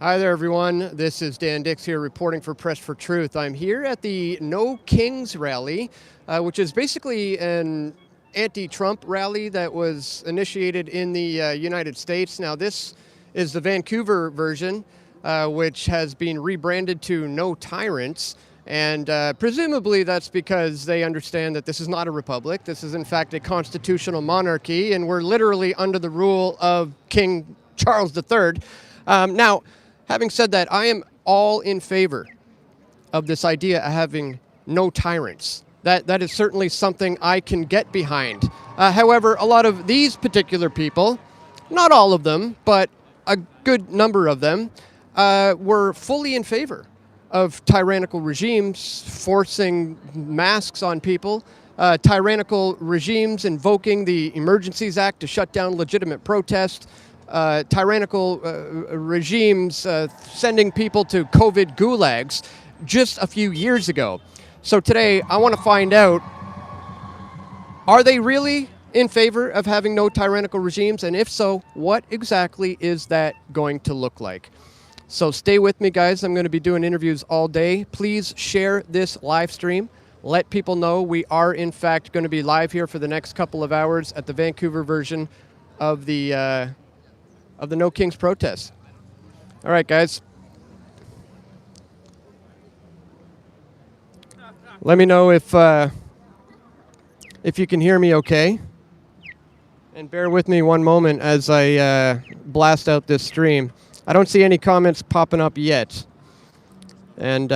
Hi there, everyone. This is Dan Dicks here reporting for Press for Truth. I'm here at the No Kings rally, which is basically an anti-Trump rally that was initiated in the United States. Now, this is the Vancouver version, which has been rebranded to No Tyrants. And presumably that's because they understand that this is not a republic. This is, in fact, a constitutional monarchy, and we're literally under the rule of King Charles III. Now, having said that, I am all in favor of this idea of having no tyrants. That is certainly something I can get behind. However, a lot of these particular people, not all of them, but a good number of them, were fully in favor of tyrannical regimes forcing masks on people, tyrannical regimes invoking the Emergencies Act to shut down legitimate protest, tyrannical regimes sending people to COVID gulags just a few years ago. So today I want to find out, are they really in favor of having no tyrannical regimes? And if so, what exactly is that going to look like? So stay with me, guys. I'm going to be doing interviews all day. Please share this live stream. Let people know we are, in fact, going to be live here for the next couple of hours at the Vancouver version of the No Kings protest. All right, guys. Let me know if you can hear me okay. And bear with me one moment as I blast out this stream. I don't see any comments popping up yet. And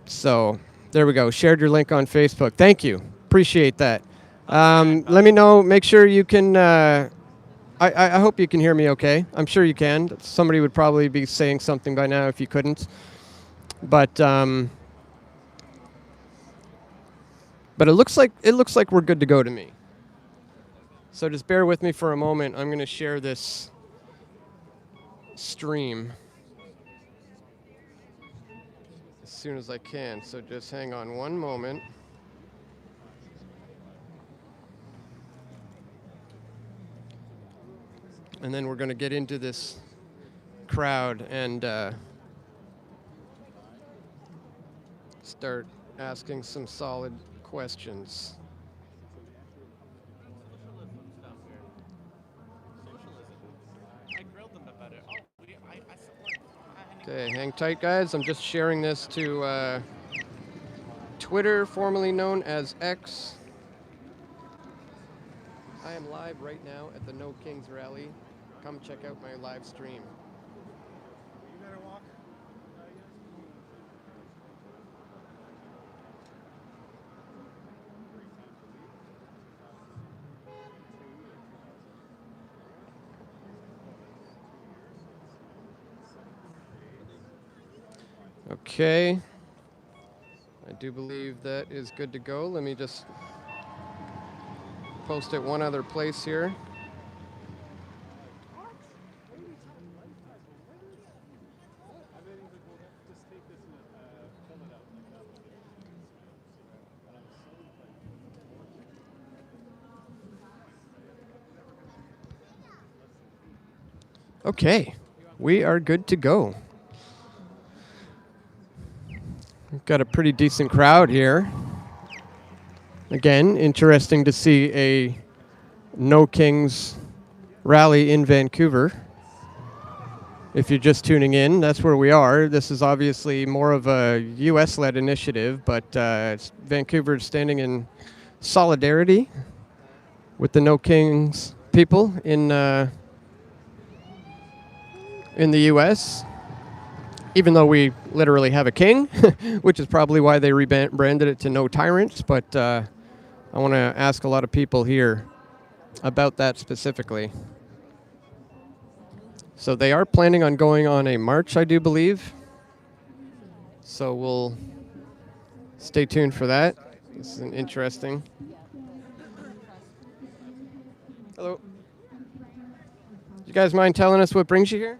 so there we go. Shared your link on Facebook. Thank you. Appreciate that. Let me know. Make sure you can... I hope you can hear me okay. I'm sure you can. Somebody would probably be saying something by now if you couldn't. But it looks like we're good to go to me. So just bear with me for a moment. I'm going to share this stream as soon as I can. So just hang on one moment. And then we're going to get into this crowd and start asking some solid questions. Okay, hang tight, guys. I'm just sharing this to Twitter, formerly known as X. I am live right now at the No Kings rally. Come check out my live stream. You better walk. Okay. I do believe that is good to go. Let me just post it one other place here. Okay, we are good to go. We've got a pretty decent crowd here. Again, interesting to see a No Kings rally in Vancouver. If you're just tuning in, that's where we are. This is obviously more of a U.S.-led initiative, but Vancouver is standing in solidarity with the No Kings people in the U.S., even though we literally have a king, which is probably why they rebranded it to No Tyrants. But I want to ask a lot of people here about that specifically. So they are planning on going on a march, I do believe. So we'll stay tuned for that. This is an interesting. Hello. You guys mind telling us what brings you here?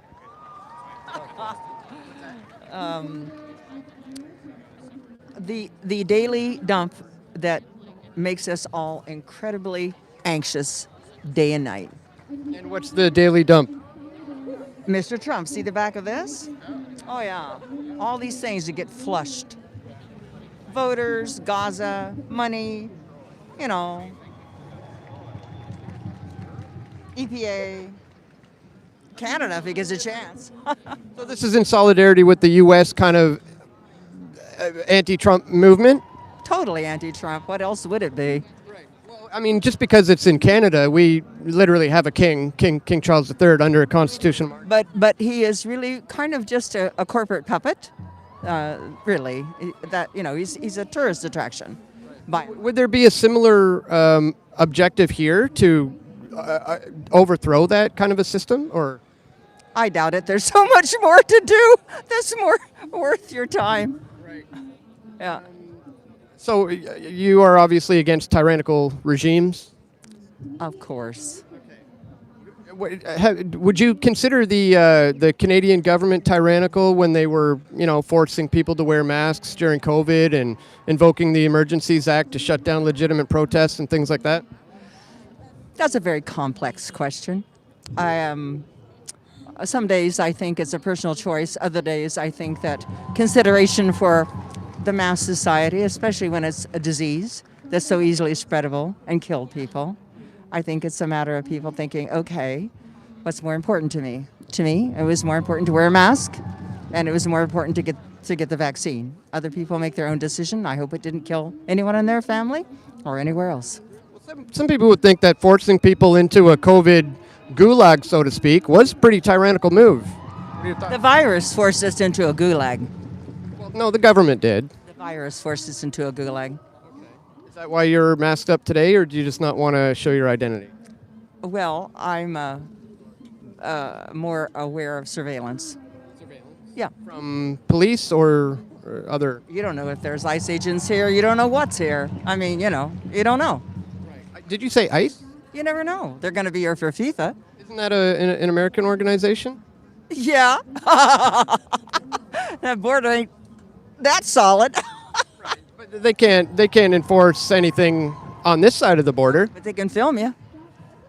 The daily dump that makes us all incredibly anxious day and night. And what's the daily dump? Mr. Trump, see the back of this? Oh, yeah. All these things that get flushed. Voters, Gaza, money, you know, EPA, Canada if he gets a chance. So this is in solidarity with the U.S. kind of anti-Trump movement? Totally anti-Trump. What else would it be? Right. Well, I mean, just because it's in Canada, we literally have a King Charles III, under a constitutional monarchy. But he is really kind of just a corporate puppet. Really, he's a tourist attraction. Would there be a similar objective here to overthrow that kind of a system, or? I doubt it. There's so much more to do that's more worth your time. Right. Yeah. So you are obviously against tyrannical regimes? Of course. Would you consider the Canadian government tyrannical when they were, forcing people to wear masks during COVID and invoking the Emergencies Act to shut down legitimate protests and things like that? That's a very complex question. Some days I think it's a personal choice. Other days I think that consideration for the mass society, especially when it's a disease that's so easily spreadable and kill people, I think it's a matter of people thinking, okay, what's more important to me? To me, it was more important to wear a mask, and it was more important to get the vaccine. Other people make their own decision. I hope it didn't kill anyone in their family or anywhere else. Some people would think that forcing people into a COVID gulag, so to speak, was a pretty tyrannical move. The virus forced us into a gulag. Well, no, the government did. The virus forced us into a gulag. Is that why you're masked up today, or do you just not want to show your identity? Well, I'm more aware of surveillance. Yeah. From police or other? You don't know if there's ICE agents here. You don't know what's here. I mean, you don't know. Right. Did you say ICE? You never know. They're going to be here for FIFA. Isn't that an American organization? Yeah. That border ain't that solid. Right. But they can't enforce anything on this side of the border. But they can film you.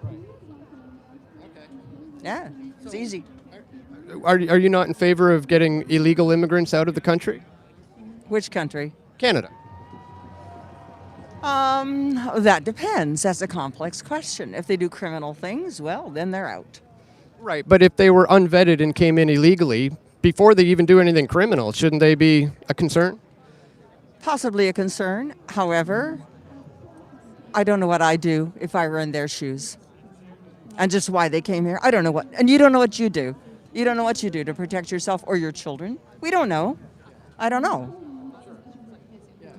Okay. Yeah, it's easy. Are you not in favor of getting illegal immigrants out of the country? Which country? Canada. That depends. That's a complex question. If they do criminal things, well, then they're out. Right, but if they were unvetted and came in illegally, before they even do anything criminal, shouldn't they be a concern? Possibly a concern. However, I don't know what I'd do if I were in their shoes. And just why they came here. I don't know what. And you don't know what you do. You don't know what you do to protect yourself or your children. We don't know. I don't know.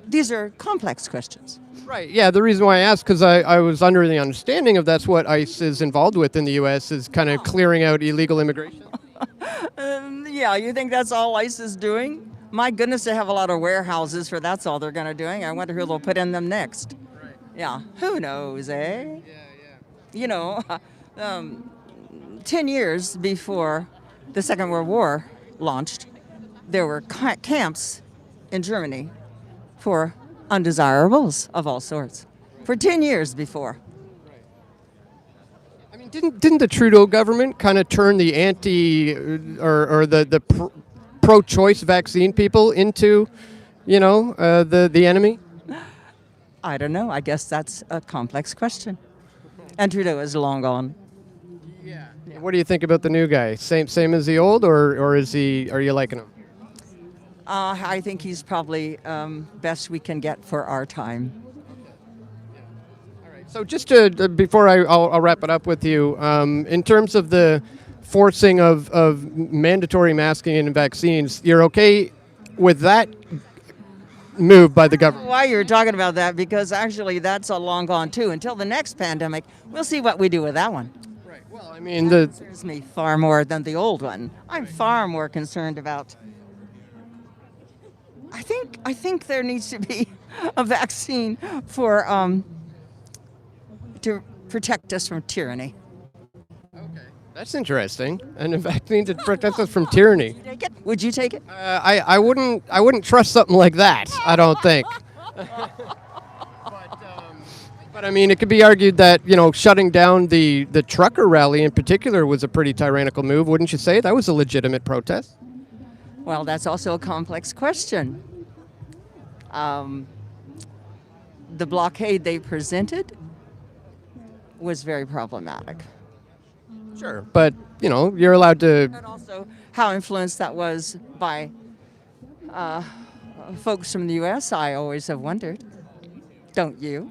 These are complex questions. Right, yeah, the reason why I asked, because I was under the understanding of that's what ICE is involved with in the U.S., is kind of clearing out illegal immigration. Yeah, you think that's all ICE is doing? My goodness, they have a lot of warehouses for that's all they're going to doing. I wonder who they'll put in them next. Right. Yeah, who knows, eh? Yeah. 10 years before the Second World War launched, there were camps in Germany for undesirables of all sorts. For 10 years before. I mean, didn't the Trudeau government kind of turn the the pro-choice vaccine people into, the enemy? I don't know. I guess that's a complex question. And Trudeau is long gone. Yeah. What do you think about the new guy? Same as the old, or are you liking him? I think he's probably best we can get for our time. All right. So just before I'll wrap it up with you, in terms of the forcing of mandatory masking and vaccines, you're okay with that move by the government? Why you're talking about that? Because actually that's a long gone too. Until the next pandemic, we'll see what we do with that one. Right. Well, I mean, that concerns me far more than the old one. I'm far more concerned about. I think there needs to be a vaccine for to protect us from tyranny. Okay, that's interesting. And a vaccine to protect us from tyranny. Would you take it? I wouldn't trust something like that. I don't think. But But I mean, it could be argued that, shutting down the trucker rally in particular was a pretty tyrannical move, wouldn't you say? That was a legitimate protest. Well, that's also a complex question. The blockade they presented was very problematic. Sure. But, you're allowed to... And also how influenced that was by folks from the U.S., I always have wondered. Don't you?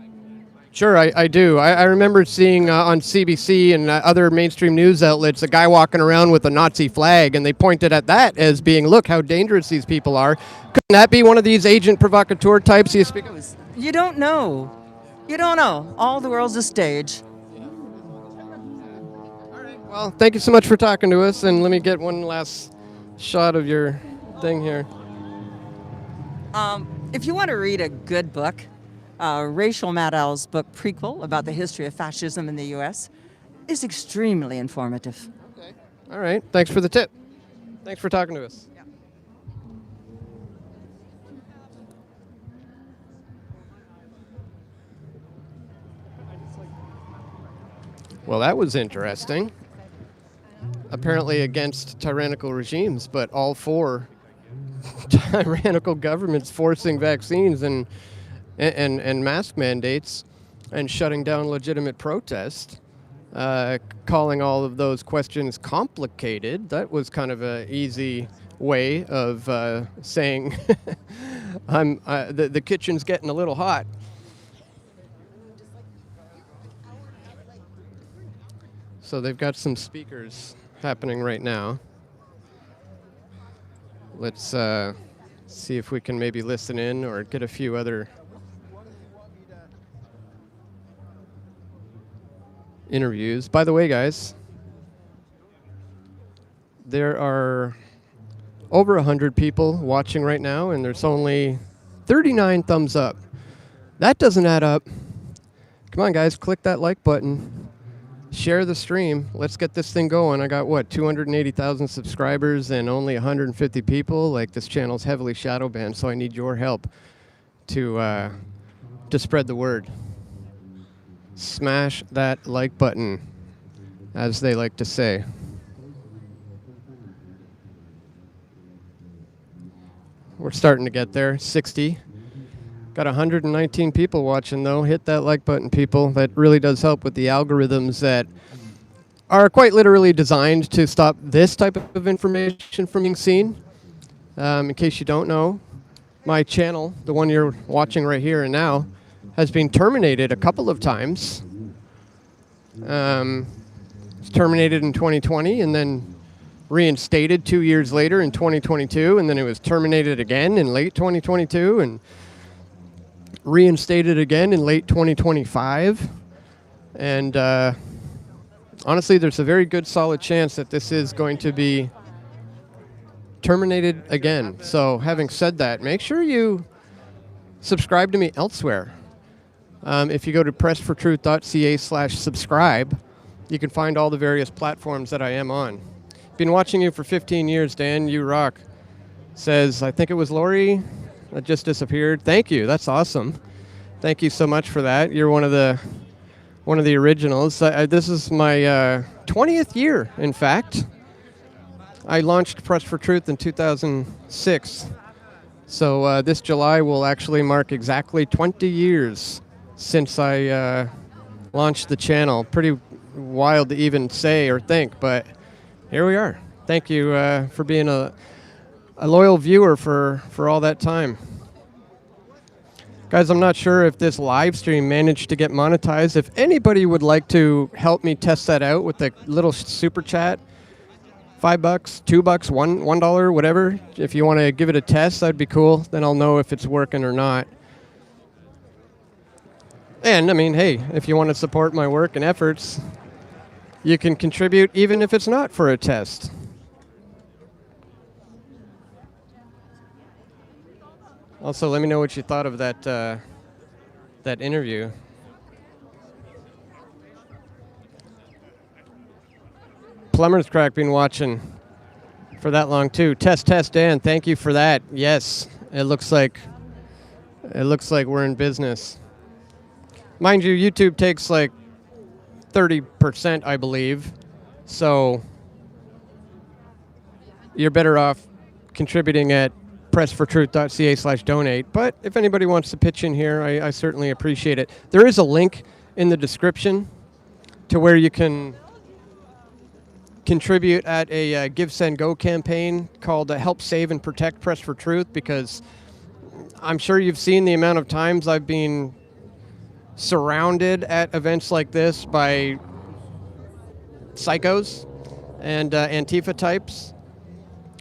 Sure, I do. I remember seeing on CBC and other mainstream news outlets a guy walking around with a Nazi flag, and they pointed at that as being, look how dangerous these people are. Couldn't that be one of these agent provocateur types you speak of? You don't know. You don't know. All the world's a stage. Well, thank you so much for talking to us, and let me get one last shot of your thing here. If you want to read a good book, Rachel Maddow's book Prequel about the history of fascism in the U.S. is extremely informative. Okay. All right. Thanks for the tip. Thanks for talking to us. Yeah. Well, that was interesting. Apparently against tyrannical regimes, but all for tyrannical governments forcing vaccines and mask mandates and shutting down legitimate protest, calling all of those questions complicated. That was kind of an easy way of saying the kitchen's getting a little hot. So they've got some speakers happening right now. Let's see if we can maybe listen in or get a few other interviews. By the way, guys, there are over 100 people watching right now, and there's only 39 thumbs up. That doesn't add up. Come on, guys, click that like button. Share the stream. Let's get this thing going. I got, 280,000 subscribers and only 150 people? Like, this channel's heavily shadow banned, so I need your help to spread the word. Smash that like button, as they like to say. We're starting to get there. 60. Got 119 people watching, though. Hit that like button, people. That really does help with the algorithms that are quite literally designed to stop this type of information from being seen. In case you don't know, my channel, the one you're watching right here and now, has been terminated a couple of times. It's terminated in 2020 and then reinstated 2 years later in 2022, and then it was terminated again in late 2022 and reinstated again in late 2025. And honestly, there's a very good solid chance that this is going to be terminated again. So having said that, make sure you subscribe to me elsewhere. If you go to pressfortruth.ca/subscribe, you can find all the various platforms that I am on. Been watching you for 15 years, Dan. You rock. Says, I think it was Lori that just disappeared. Thank you. That's awesome. Thank you so much for that. You're one of the originals. This is my 20th year, in fact. I launched Press for Truth in 2006. So this July will actually mark exactly 20 years since I launched the channel. Pretty wild to even say or think, but here we are. Thank you for being a loyal viewer for all that time. Guys, I'm not sure if this live stream managed to get monetized. If anybody would like to help me test that out with a little super chat, $5, $2, $1, whatever. If you want to give it a test, that'd be cool. Then I'll know if it's working or not. And I mean, hey, if you want to support my work and efforts, you can contribute even if it's not for a test. Also, let me know what you thought of that interview. Plumber's Crack been watching for that long too. Test, Dan. Thank you for that. Yes, it looks like we're in business. Mind you, YouTube takes like 30%, I believe. So you're better off contributing at pressfortruth.ca/donate. But if anybody wants to pitch in here, I certainly appreciate it. There is a link in the description to where you can contribute at a Give, Send, Go campaign called Help Save and Protect Press for Truth, because I'm sure you've seen the amount of times I've been surrounded at events like this by psychos and Antifa types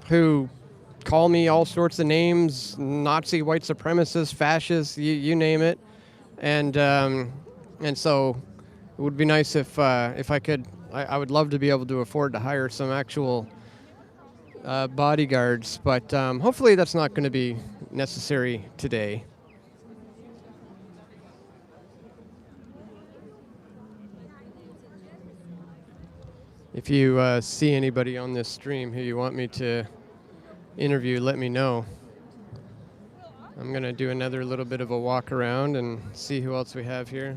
who call me all sorts of names, Nazi, white supremacist, fascist, you name it. And so it would be nice if I could, I would love to be able to afford to hire some actual bodyguards, but hopefully that's not going to be necessary today. If you see anybody on this stream who you want me to interview, let me know. I'm going to do another little bit of a walk around and see who else we have here.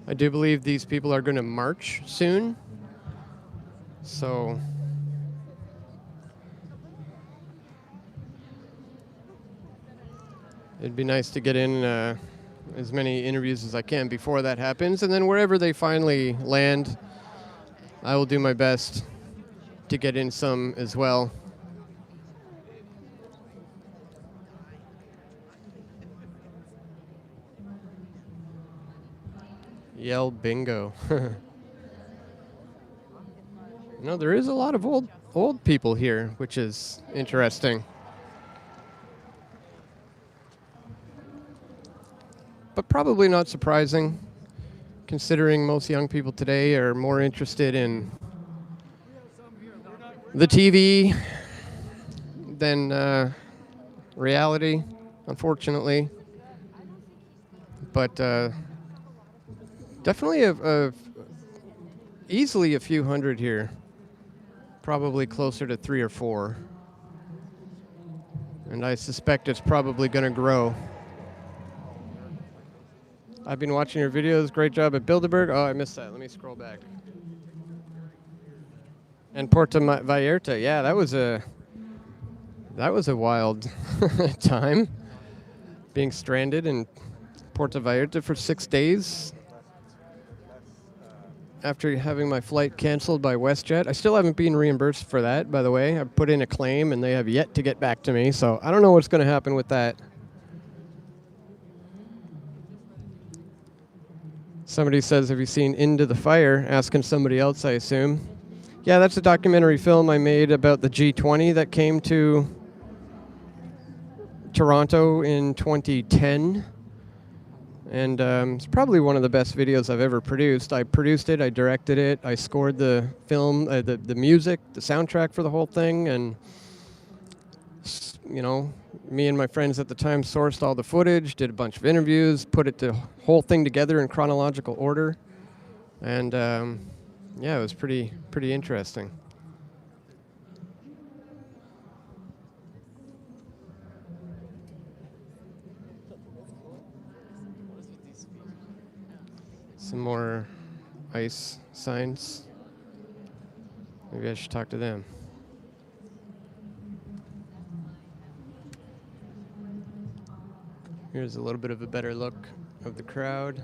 I do believe these people are going to march soon. So it'd be nice to get in as many interviews as I can before that happens. And then wherever they finally land, I will do my best to get in some as well. Yell bingo. No, there is a lot of old people here, which is interesting. But probably not surprising, considering most young people today are more interested in the TV than reality, unfortunately. But definitely easily a few hundred here. Probably closer to 3 or 4. And I suspect it's probably going to grow. I've been watching your videos. Great job at Bilderberg. Oh, I missed that. Let me scroll back. And Puerto Vallarta. Yeah, that was a wild time. Being stranded in Puerto Vallarta for 6 days. After having my flight canceled by WestJet. I still haven't been reimbursed for that, by the way. I put in a claim and they have yet to get back to me, so I don't know what's going to happen with that. Somebody says, have you seen Into the Fire? Asking somebody else, I assume. Yeah, that's a documentary film I made about the G20 that came to Toronto in 2010. And it's probably one of the best videos I've ever produced. I produced it, I directed it, I scored the film, the music, the soundtrack for the whole thing, and you know, me and my friends at the time sourced all the footage, did a bunch of interviews, put the whole thing together in chronological order, and yeah, it was pretty interesting. Some more ICE signs. Maybe I should talk to them. Here's a little bit of a better look of the crowd.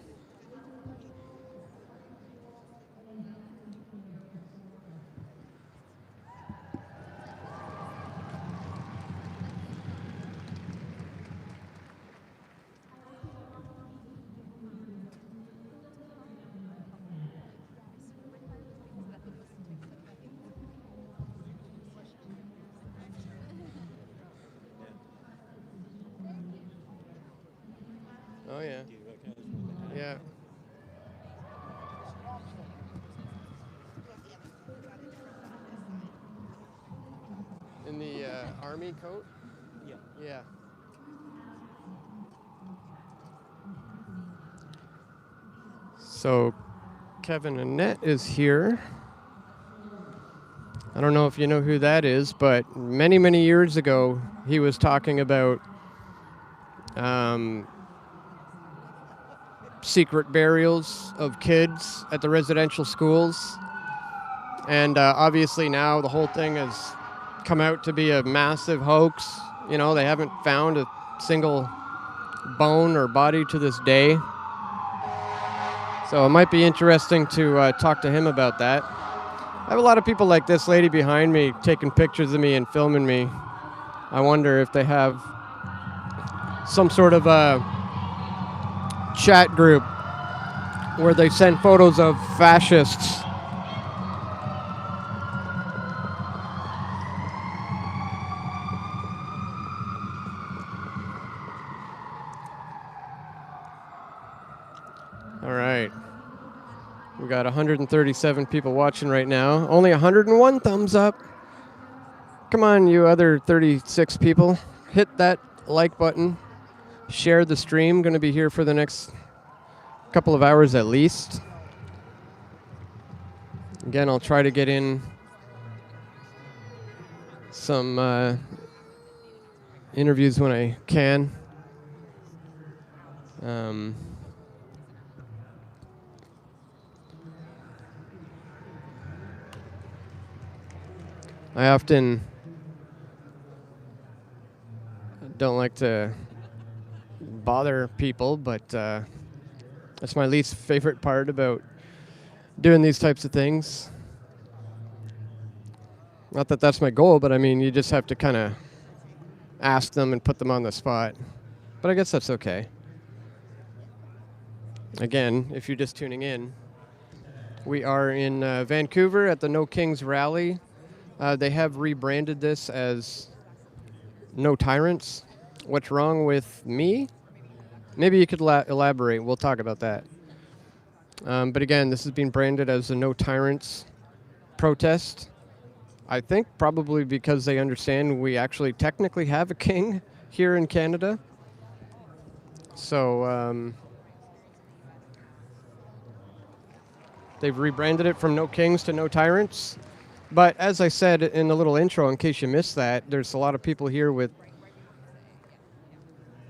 Oh, yeah. Yeah. In the army coat? Yeah. Yeah. So Kevin Annette is here. I don't know if you know who that is, but many, many years ago, he was talking about secret burials of kids at the residential schools. And obviously now the whole thing has come out to be a massive hoax. You know, they haven't found a single bone or body to this day. So it might be interesting to talk to him about that. I have a lot of people like this lady behind me taking pictures of me and filming me. I wonder if they have some sort of a chat group where they send photos of fascists. All right. We got 137 people watching right now. Only 101 thumbs up. Come on, you other 36 people. Hit that like button. Share the stream. Going to be here for the next couple of hours at least. Again, I'll try to get in some interviews when I can. I often don't like to bother people, but that's my least favorite part about doing these types of things. Not that that's my goal, but I mean, you just have to kind of ask them and put them on the spot. But I guess that's okay. Again, if you're just tuning in, we are in Vancouver at the No Kings rally. They have rebranded this as No Tyrants. What's wrong with me? Maybe you could elaborate. We'll talk about that. But again, this is being branded as a No Tyrants protest. I think probably because they understand we actually technically have a king here in Canada. So they've rebranded it from No Kings to No Tyrants. But as I said in the little intro, in case you missed that, there's a lot of people here with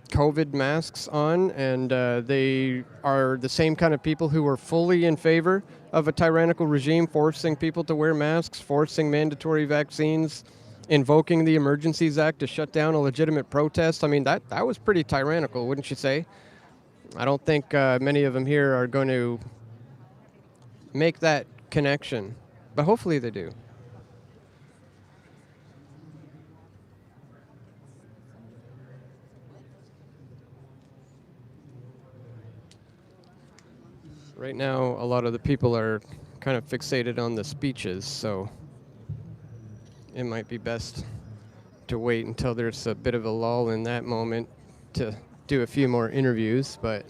COVID masks on, and they are the same kind of people who are fully in favor of a tyrannical regime, forcing people to wear masks, forcing mandatory vaccines, invoking the Emergencies Act to shut down a legitimate protest. I mean, that was pretty tyrannical, wouldn't you say? I don't think many of them here are going to make that connection, but hopefully they do. Right now, a lot of the people are kind of fixated on the speeches, so it might be best to wait until there's a bit of a lull in that moment to do a few more interviews, but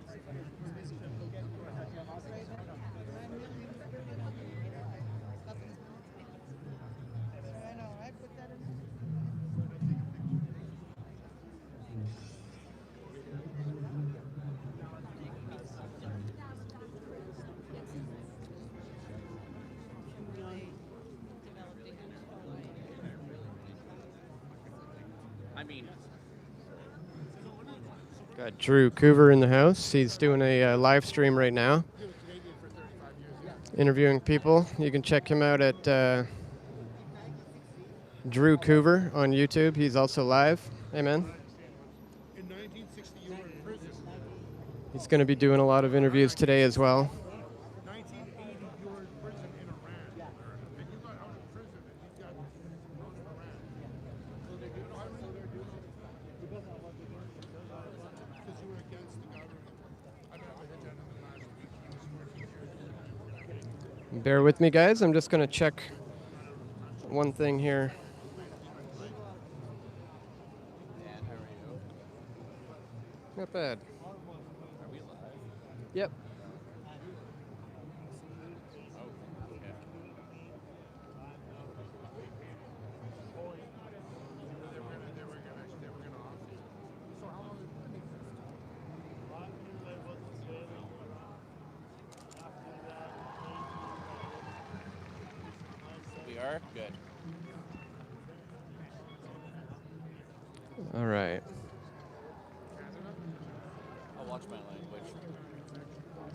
got Drew Coover in the house. He's doing a live stream right now, interviewing people. You can check him out at Drew Coover on YouTube. He's also live. Hey, man. He's going to be doing a lot of interviews today as well. Bear with me, guys. I'm just going to check one thing here. Not bad. Yep. are? Good. All right. I'll watch my language.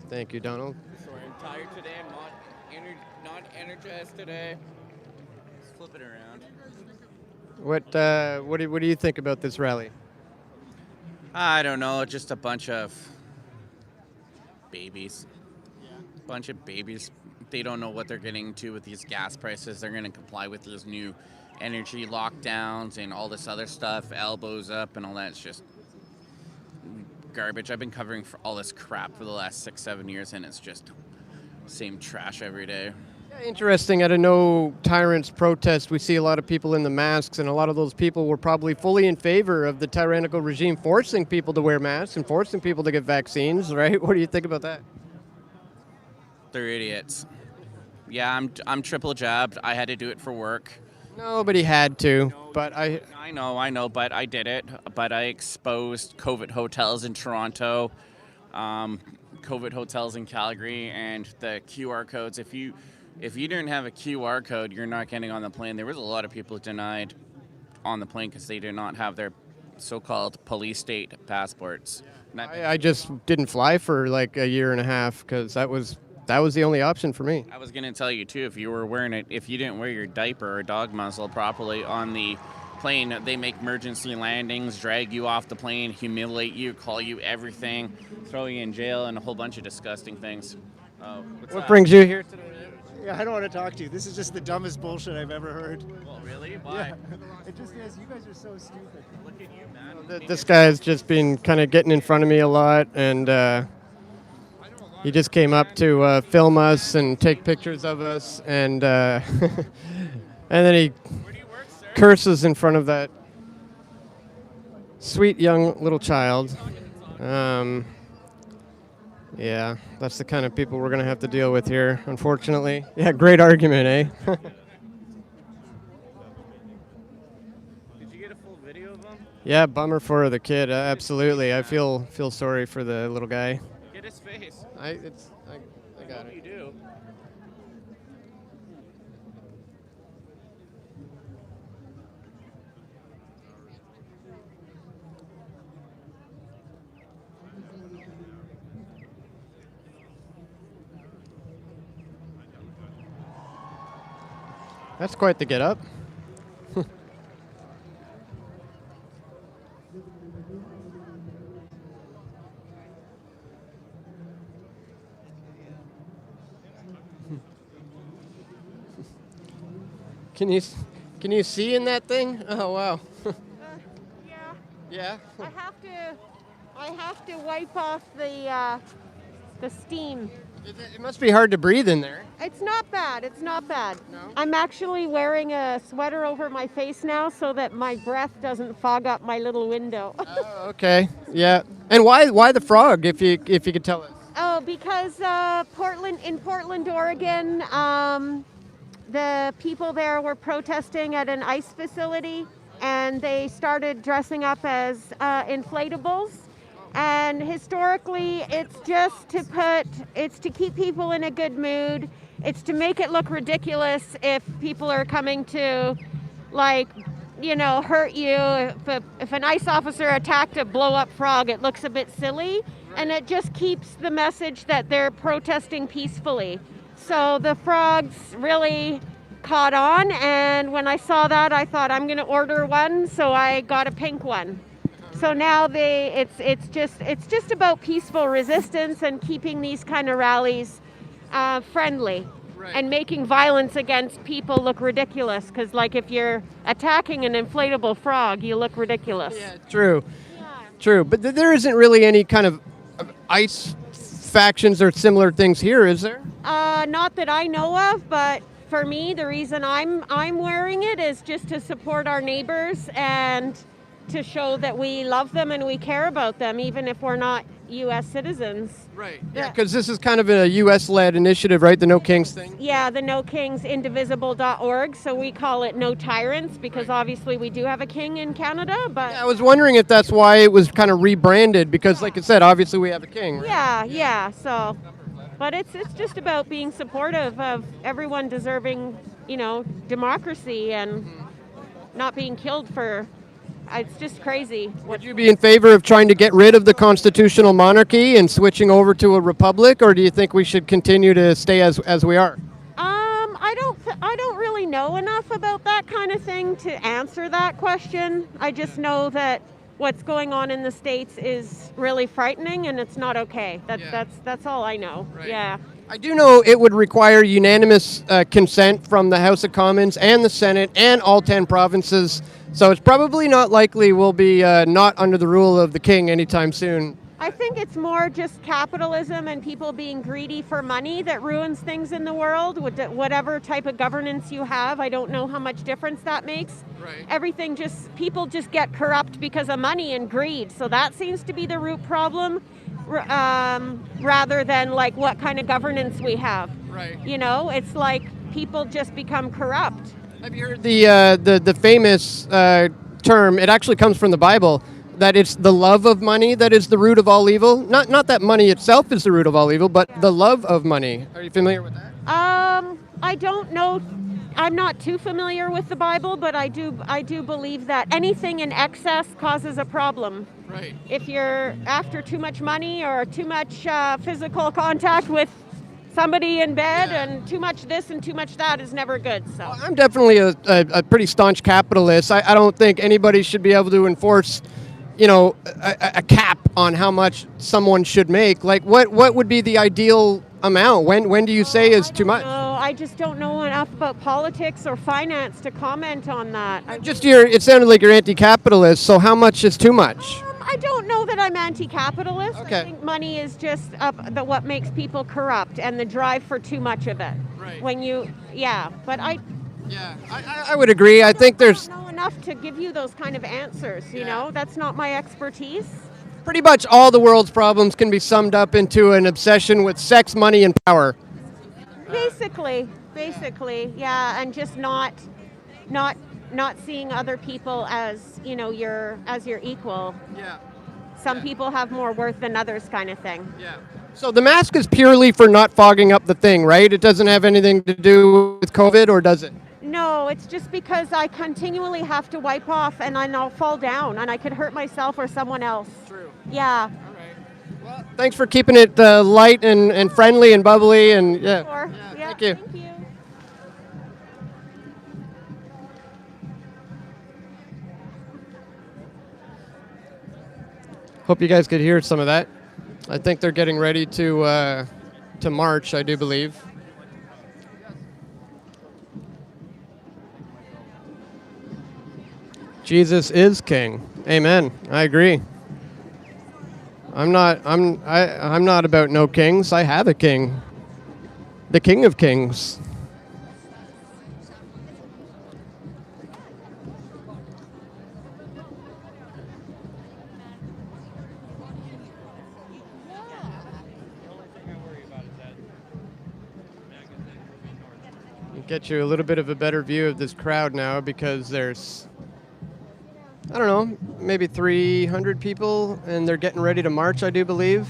Thank you, Donald. Sorry, I'm tired today. I'm not energized today. Let's flip it around. What do you think about this rally? I don't know. Just a bunch of babies. Bunch of babies. They don't know what they're getting into with these gas prices. They're going to comply with these new energy lockdowns and all this other stuff, elbows up and all that. It's just garbage. I've been covering for all this crap for the last 6-7 years, and it's just same trash every day. Yeah, interesting. At a No Tyrants protest, we see a lot of people in the masks, and a lot of those people were probably fully in favor of the tyrannical regime forcing people to wear masks and forcing people to get vaccines, right? What do you think about that? They're idiots. Yeah, I'm triple jabbed. I had to do it for work. Nobody had to, but I know, but I did it. But I exposed COVID hotels in Toronto, COVID hotels in Calgary, and the QR codes. If you didn't have a QR code, you're not getting on the plane. There was a lot of people denied on the plane because they did not have their so-called police state passports. I just didn't fly for like a year and a half because that was the only option for me. I was going to tell you too, if you didn't wear your diaper or dog muzzle properly on the plane, they make emergency landings, drag you off the plane, humiliate you, call you everything, throw you in jail, and a whole bunch of disgusting things. What brings you here today? Yeah, I don't want to talk to you. This is just the dumbest bullshit I've ever heard. Well, really? Why? Yeah. It just is. You guys are so stupid. Look at you, man. This guy has just been kind of getting in front of me a lot, and he just came up to film us and take pictures of us, and and then he curses in front of that sweet young little child. Yeah, that's the kind of people we're going to have to deal with here, unfortunately. Yeah, great argument, eh? Did you get a full video of him? Yeah, bummer for the kid. Absolutely. I feel sorry for the little guy. Get his face. I got What do it. you do? That's quite the get up. Can you see in that thing? Oh wow. Yeah, Yeah. I have to wipe off the steam. It must be hard to breathe in there. It's not bad. It's not bad. No? I'm actually wearing a sweater over my face now so that my breath doesn't fog up my little window. Oh, okay. Yeah. And why the frog? If you could tell us. Oh, because in Portland, Oregon, the people there were protesting at an ice facility, and they started dressing up as inflatables. And historically, it's to keep people in a good mood. It's to make it look ridiculous if people are coming to, hurt you. If an ICE officer attacked a blow-up frog, it looks a bit silly. And it just keeps the message that they're protesting peacefully. So the frogs really caught on, and when I saw that, I thought I'm going to order one, so I got a pink one. So now it's just about peaceful resistance and keeping these kind of rallies friendly, Right. and making violence against people look ridiculous. Because if you're attacking an inflatable frog, you look ridiculous. Yeah, true. True. But there isn't really any kind of ice factions or similar things here, is there? Not that I know of, but for me, the reason I'm wearing it is just to support our neighbors and to show that we love them and we care about them, even if we're not U.S. citizens. Right. Yeah, because this is kind of a U.S.-led initiative, right? The No Kings thing. Yeah, the No Kings Indivisible.org, so we call it No Tyrants because obviously we do have a king in Canada, but... Yeah, I was wondering if that's why it was kind of rebranded, because like I said, obviously we have a king, right? Yeah, so... But it's just about being supportive of everyone deserving democracy and not being killed for. It's just crazy. Would you be in favor of trying to get rid of the constitutional monarchy and switching over to a republic, or do you think we should continue to stay as we are? I don't really know enough about that kind of thing to answer that question. I just know that what's going on in the States is really frightening and it's not okay. That's all I know. Right. Yeah. I do know it would require unanimous consent from the House of Commons and the Senate and all 10 provinces, so it's probably not likely we'll be not under the rule of the king anytime soon. I think it's more just capitalism and people being greedy for money that ruins things in the world. Whatever type of governance you have, I don't know how much difference that makes. Right. People just get corrupt because of money and greed. So that seems to be the root problem, rather than like what kind of governance we have. Right. It's like people just become corrupt. Have you heard the famous term? It actually comes from the Bible, that it's the love of money that is the root of all evil. Not that money itself is the root of all evil, but the love of money. Are you familiar with that? I don't know. I'm not too familiar with the Bible, but I do believe that anything in excess causes a problem. Right. If you're after too much money or too much physical contact with somebody in bed, and too much this and too much that is never good. So I'm definitely a pretty staunch capitalist. I don't think anybody should be able to enforce a cap on how much someone should make. Like, what would be the ideal amount? When do you say is too much? No, I just don't know enough about politics or finance to comment on that. It sounded like you're anti-capitalist, so how much is too much? I don't know that I'm anti-capitalist. Okay. I think money is just what makes people corrupt and the drive for too much of it. Right. But I would agree. I think there's don't know enough to give you those kind of answers, That's not my expertise. pretty much all the world's problems can be summed up into an obsession with sex, money, and power. Basically, and just not seeing other people as, your equal. Yeah. Some people have more worth than others kind of thing. Yeah. So the mask is purely for not fogging up the thing, right? It doesn't have anything to do with COVID, or does it? No, it's just because I continually have to wipe off and I'll fall down and I could hurt myself or someone else. True. Yeah. All right. Well, thanks for keeping it light and friendly and bubbly and Sure. Thank you. Thank you. Hope you guys could hear some of that. I think they're getting ready to march, I do believe. Jesus is king. Amen. I agree. I'm not about no kings. I have a king. The King of Kings. Get you a little bit of a better view of this crowd now, because there's, I don't know, maybe 300 people, and they're getting ready to march, I do believe.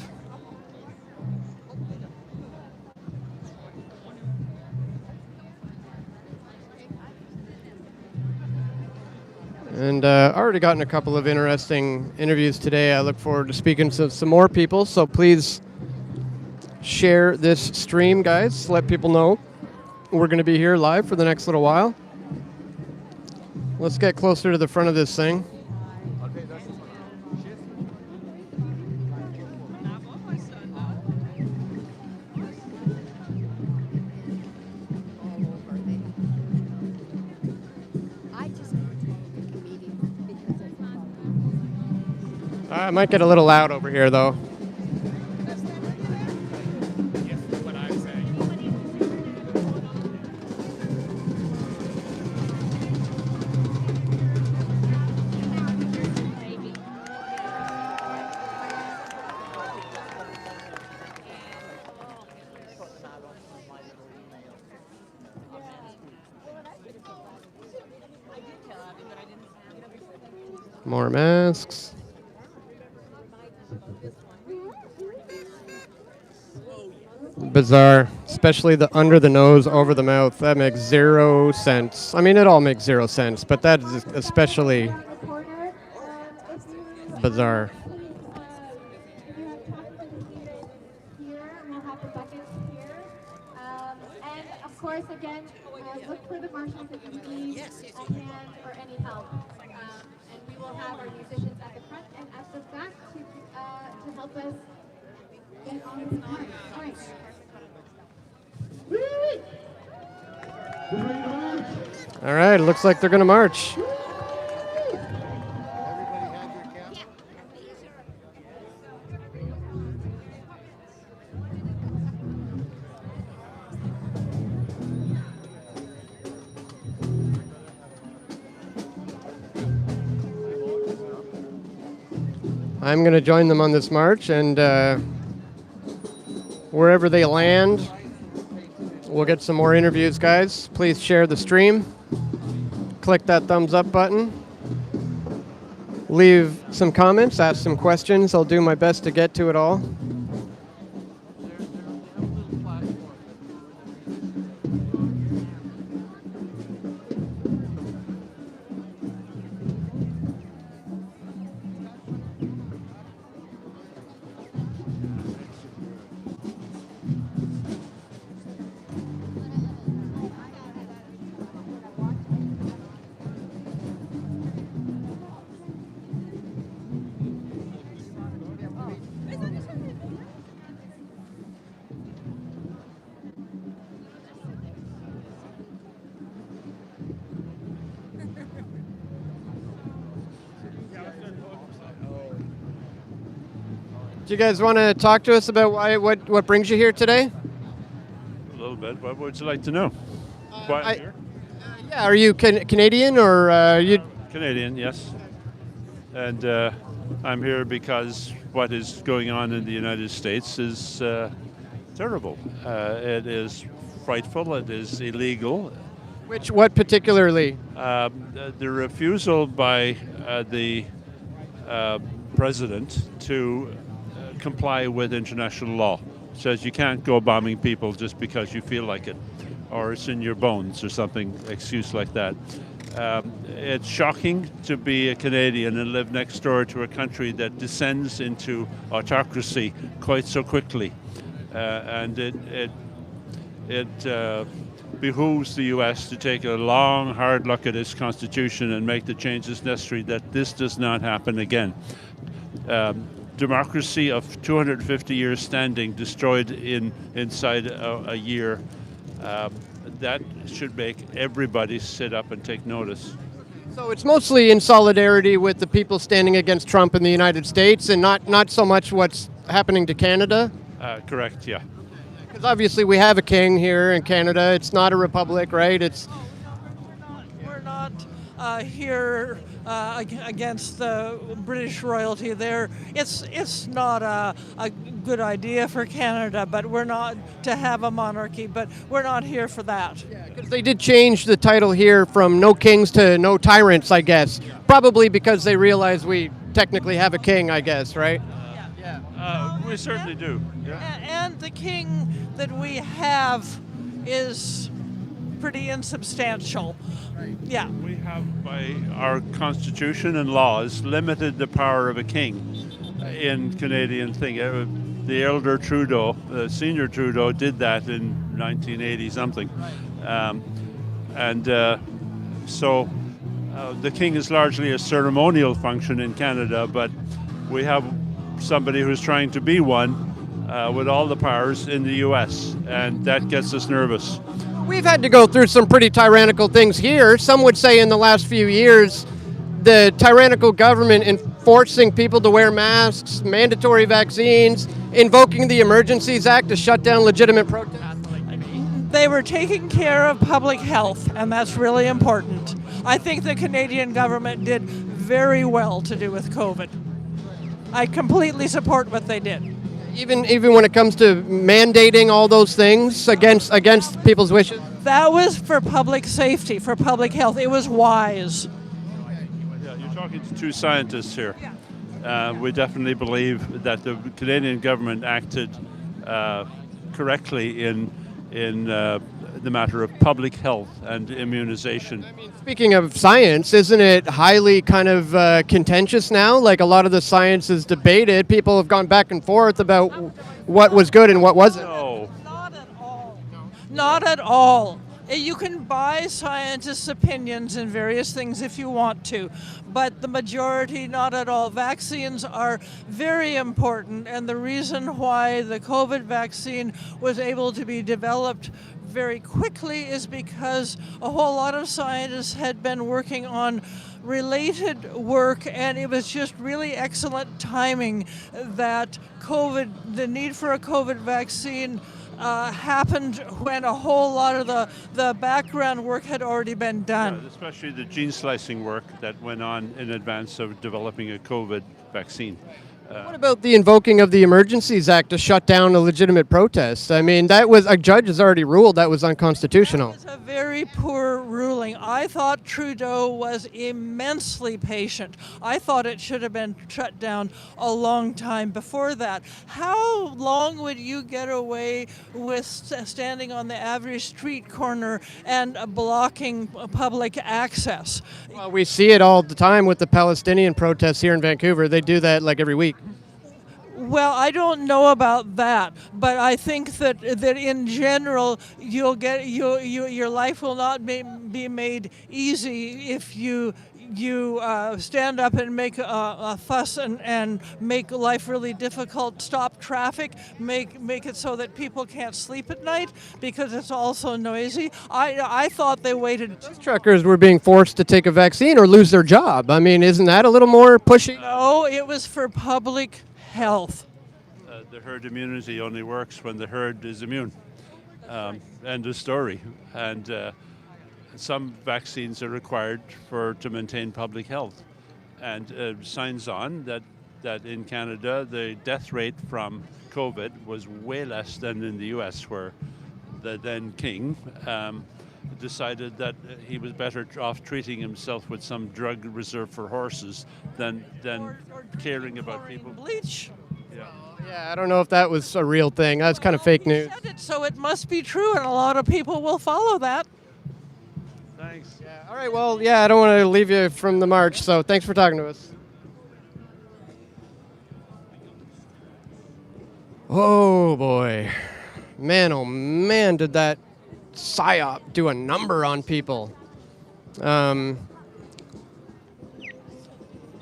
And already gotten a couple of interesting interviews today. I look forward to speaking to some more people, so please share this stream, guys. Let people know we're going to be here live for the next little while. Let's get closer to the front of this thing. I might get a little loud over here, though. More masks. bizarre, especially the under the nose, over the mouth. That makes 0 sense. I mean, it all makes 0 sense, but that is especially bizarre. And of course, again, look for the marshals if you need a hand or any help. And we will have our musicians at the front and at the back to help us get on this march. All right. All right, it looks like they're going to march. I'm going to join them on this march, and wherever they land, we'll get some more interviews, guys. Please share the stream. Click that thumbs up button. Leave some comments, ask some questions. I'll do my best to get to it all. Do you guys want to talk to us about what brings you here today? A little bit. What would you like to know? Why I'm here? Yeah, are you Canadian or you? Canadian, yes. And I'm here because what is going on in the United States is terrible. It is frightful. It is illegal. What particularly? The refusal by the president to comply with international law. Says you can't go bombing people just because you feel like it, or it's in your bones or something, excuse like that. It's shocking to be a Canadian and live next door to a country that descends into autocracy quite so quickly. And it behooves the U.S. to take a long, hard look at its constitution and make the changes necessary that this does not happen again. Democracy of 250 years standing destroyed inside a year. That should make everybody sit up and take notice. So it's mostly in solidarity with the people standing against Trump in the United States, and not so much what's happening to Canada? Correct, yeah. Because obviously we have a king here in Canada. It's not a republic, right? We're not here against the British royalty there. It's not a good idea for Canada, but we're not to have a monarchy, but we're not here for that. Yeah, because they did change the title here from no kings to no tyrants, I guess. Probably because they realize we technically have a king, I guess, right? We certainly do. Yeah. And the king that we have is pretty insubstantial. Yeah. We have, by our constitution and laws, limited the power of a king in Canadian thing. The elder Trudeau, senior Trudeau, did that in 1980 something, so the king is largely a ceremonial function in Canada, but we have somebody who's trying to be one with all the powers in the U.S., and that gets us nervous. We've had to go through some pretty tyrannical things here. Some would say in the last few years, the tyrannical government enforcing people to wear masks, mandatory vaccines, invoking the Emergencies Act to shut down legitimate protests. They were taking care of public health, and that's really important. I think the Canadian government did very well to do with COVID. I completely support what they did. Even when it comes to mandating all those things against people's wishes? That was for public safety, for public health. It was wise. Yeah, you're talking to two scientists here. We definitely believe that the Canadian government acted correctly in the matter of public health and immunization. Speaking of science, isn't it highly kind of contentious now? Like a lot of the science is debated. People have gone back and forth about what was good and what wasn't. No. Not at all. Not at all. You can buy scientists' opinions in various things if you want to, but the majority, not at all. Vaccines are very important, and the reason why the COVID vaccine was able to be developed very quickly is because a whole lot of scientists had been working on related work, and it was just really excellent timing that the need for a COVID vaccine happened when a whole lot of the background work had already been done. Yeah, especially the gene slicing work that went on in advance of developing a COVID vaccine. What about the invoking of the Emergencies Act to shut down a legitimate protest? I mean, that was, a judge has already ruled that was unconstitutional. That was a very poor ruling. I thought Trudeau was immensely patient. I thought it should have been shut down a long time before that. How long would you get away with standing on the average street corner and blocking public access? Well, we see it all the time with the Palestinian protests here in Vancouver. They do that like every week. Well, I don't know about that, but I think that in general, your life will not be made easy if you stand up and make a fuss and make life really difficult. Stop traffic, make it so that people can't sleep at night because it's all so noisy. I thought they waited. Truckers were being forced to take a vaccine or lose their job. I mean, isn't that a little more pushy? No, it was for public health. The herd immunity only works when the herd is immune. End of story. And some vaccines are required to maintain public health. And signs on that in Canada, the death rate from COVID was way less than in the US, where the then king decided that he was better off treating himself with some drug reserved for horses than caring about people. Bleach. Yeah, I don't know if that was a real thing. That's kind of fake news. Said it, so it must be true, and a lot of people will follow that. Thanks. Yeah, all right, well, yeah, I don't want to leave you from the march, so thanks for talking to us. Oh, boy. Man, oh, man, did that PSYOP do a number on people.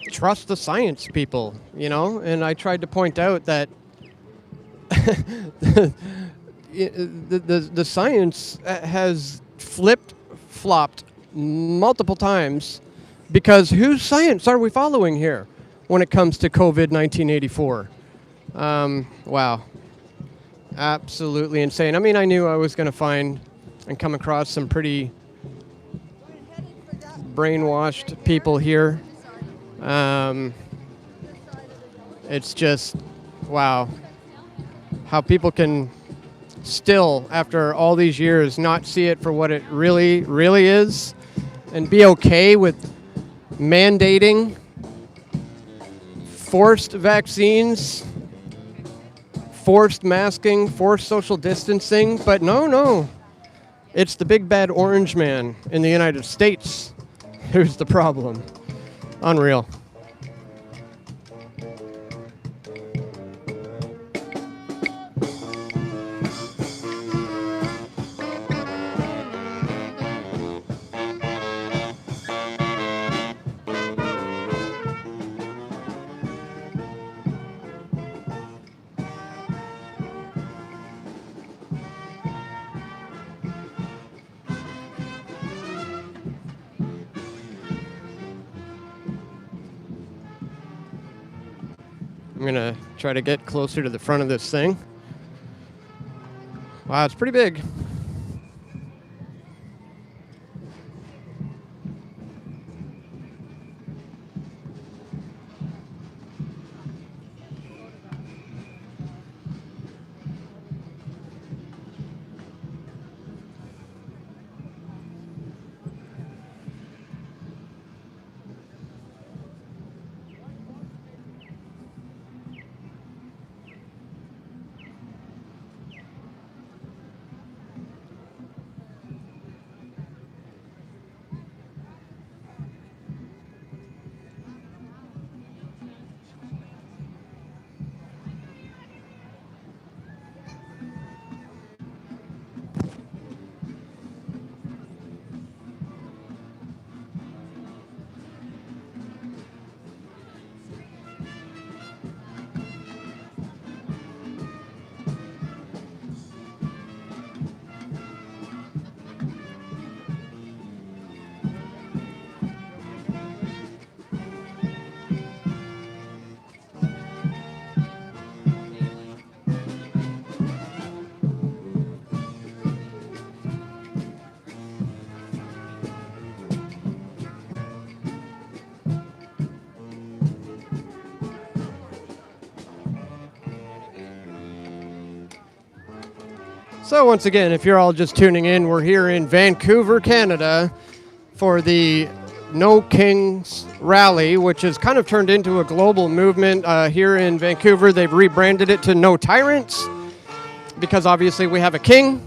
Trust the science, people, you know? And I tried to point out that the science has flip-flopped multiple times because whose science are we following here when it comes to COVID-1984? Wow. Absolutely insane. I mean, I knew I was going to find and come across some pretty brainwashed people here. It's just, wow, how people can still, after all these years, not see it for what it really, really is and be okay with mandating forced vaccines, forced masking, forced social distancing. But no, it's the big bad orange man in the United States who's the problem. Unreal. I'm gonna try to get closer to the front of this thing. Wow, it's pretty big. So once again, if you're all just tuning in, we're here in Vancouver, Canada for the No Kings Rally, which has kind of turned into a global movement. Here in Vancouver, they've rebranded it to No Tyrants because obviously we have a king.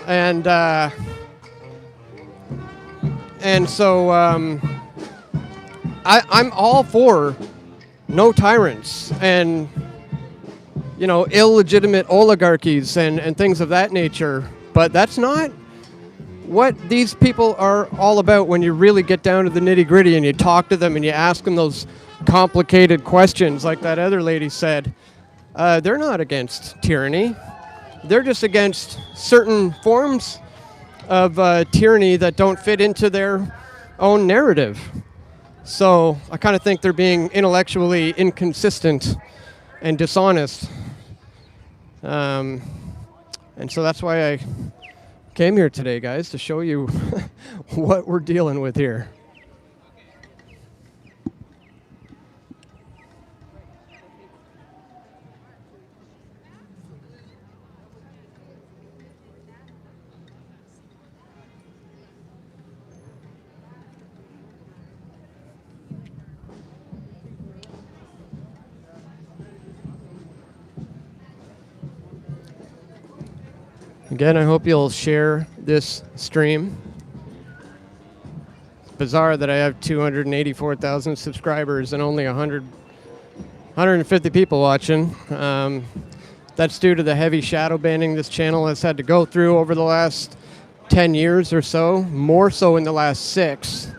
And so I'm all for no tyrants and, you know, illegitimate oligarchies and things of that nature. But that's not what these people are all about when you really get down to the nitty-gritty and you talk to them and you ask them those complicated questions like that other lady said. They're not against tyranny. They're just against certain forms of tyranny that don't fit into their own narrative. So I kind of think they're being intellectually inconsistent and dishonest. And so that's why I came here today, guys, to show you what we're dealing with here. Again, I hope you'll share this stream. It's bizarre that I have 284,000 subscribers and only 150 people watching. That's due to the heavy shadow banning this channel has had to go through over the last 10 years or so, more so in the last 6.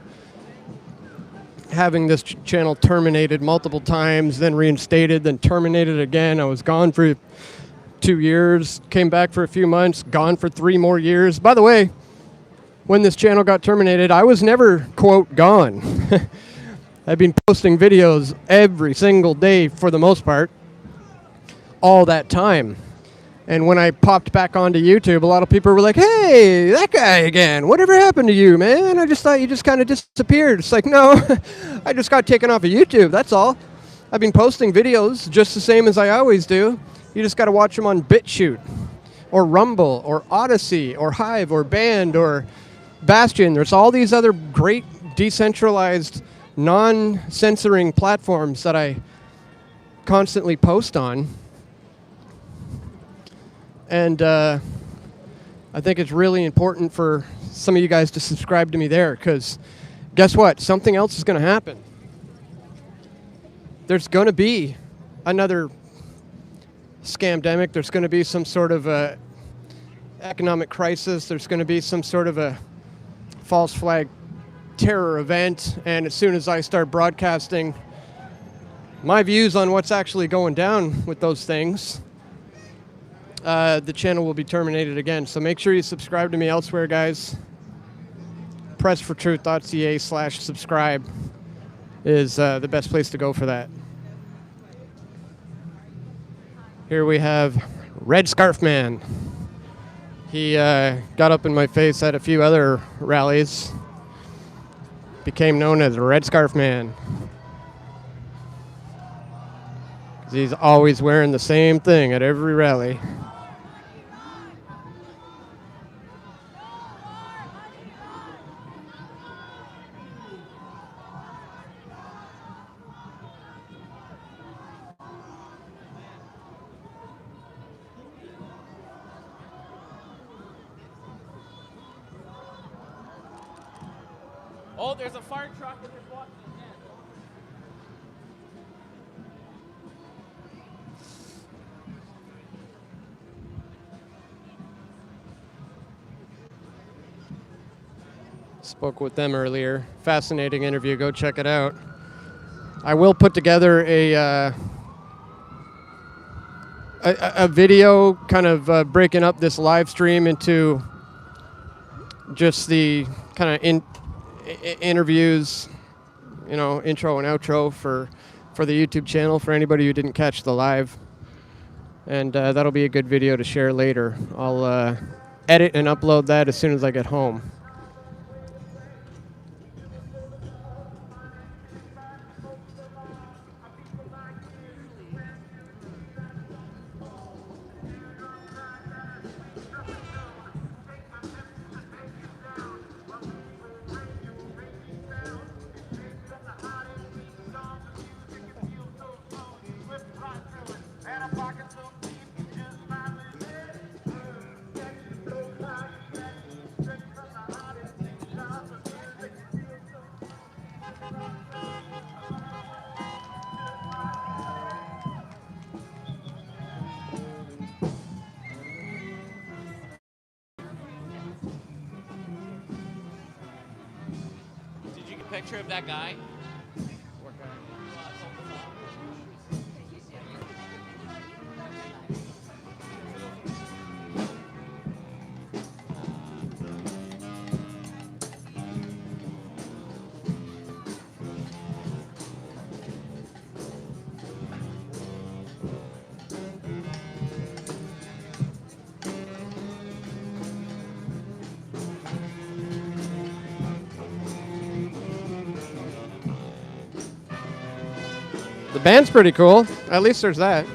Having this channel terminated multiple times, then reinstated, then terminated again. I was gone for 2 years, came back for a few months, gone for 3 more years. By the way, when this channel got terminated, I was never, quote, gone. I've been posting videos every single day for the most part, all that time. And when I popped back onto YouTube, a lot of people were like, hey, that guy again, whatever happened to you, man? I just thought you just kind of disappeared. It's like, no, I just got taken off of YouTube, that's all. I've been posting videos just the same as I always do. You just got to watch them on BitChute or Rumble or Odyssey or Hive or Band or Bastion. There's all these other great decentralized, non-censoring platforms that I constantly post on. And I think it's really important for some of you guys to subscribe to me there because guess what? Something else is going to happen. There's going to be another scamdemic. There's going to be some sort of a economic crisis. There's going to be some sort of a false flag terror event. And as soon as I start broadcasting my views on what's actually going down with those things, the channel will be terminated again. So make sure you subscribe to me elsewhere, guys. pressfortruth.ca/subscribe is the best place to go for that. Here we have Red Scarf Man. He got up in my face at a few other rallies. Became known as Red Scarf Man. 'Cause he's always wearing the same thing at every rally. Oh, there's a fire truck and there's walking again. Spoke with them earlier. Fascinating interview. Go check it out. I will put together a video kind of breaking up this live stream into just the kind of interviews, you know, intro and outro for the YouTube channel for anybody who didn't catch the live. And that'll be a good video to share later. I'll edit and upload that as soon as I get home. picture of that guy? The band's pretty cool. At least there's that.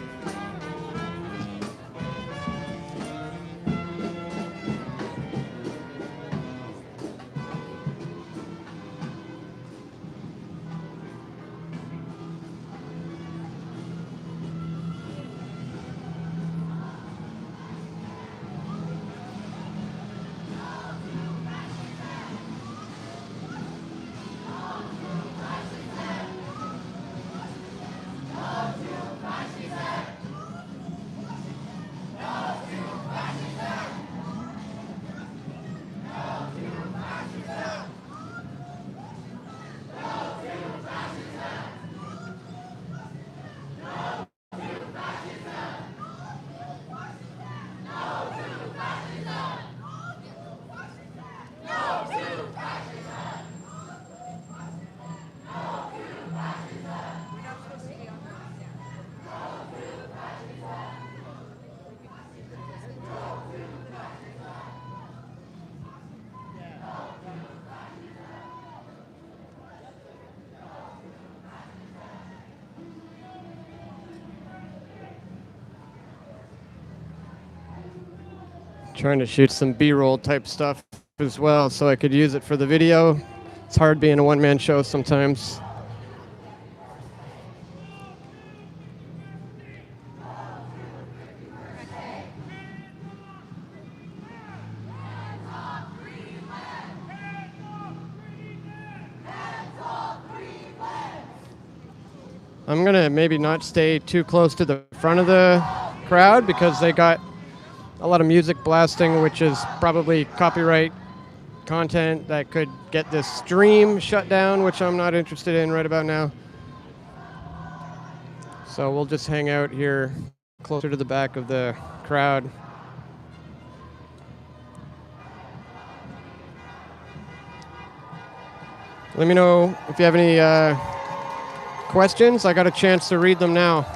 Trying to shoot some B-roll type stuff as well so I could use it for the video. It's hard being a one-man show sometimes. I'm gonna maybe not stay too close to the front of the crowd because they got a lot of music blasting, which is probably copyright content that could get this stream shut down, which I'm not interested in right about now. So we'll just hang out here closer to the back of the crowd. Let me know if you have any questions. I got a chance to read them now.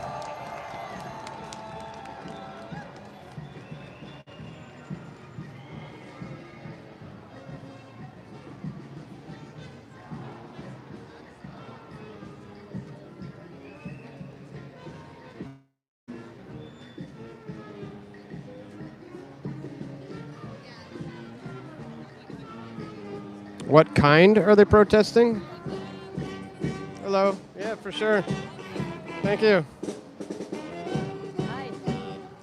What kind are they protesting? Hello. Yeah, for sure. Thank you. Hi.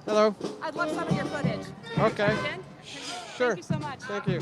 Hello. I'd love some of your footage. Okay. Sure. Thank you so much. Thank you.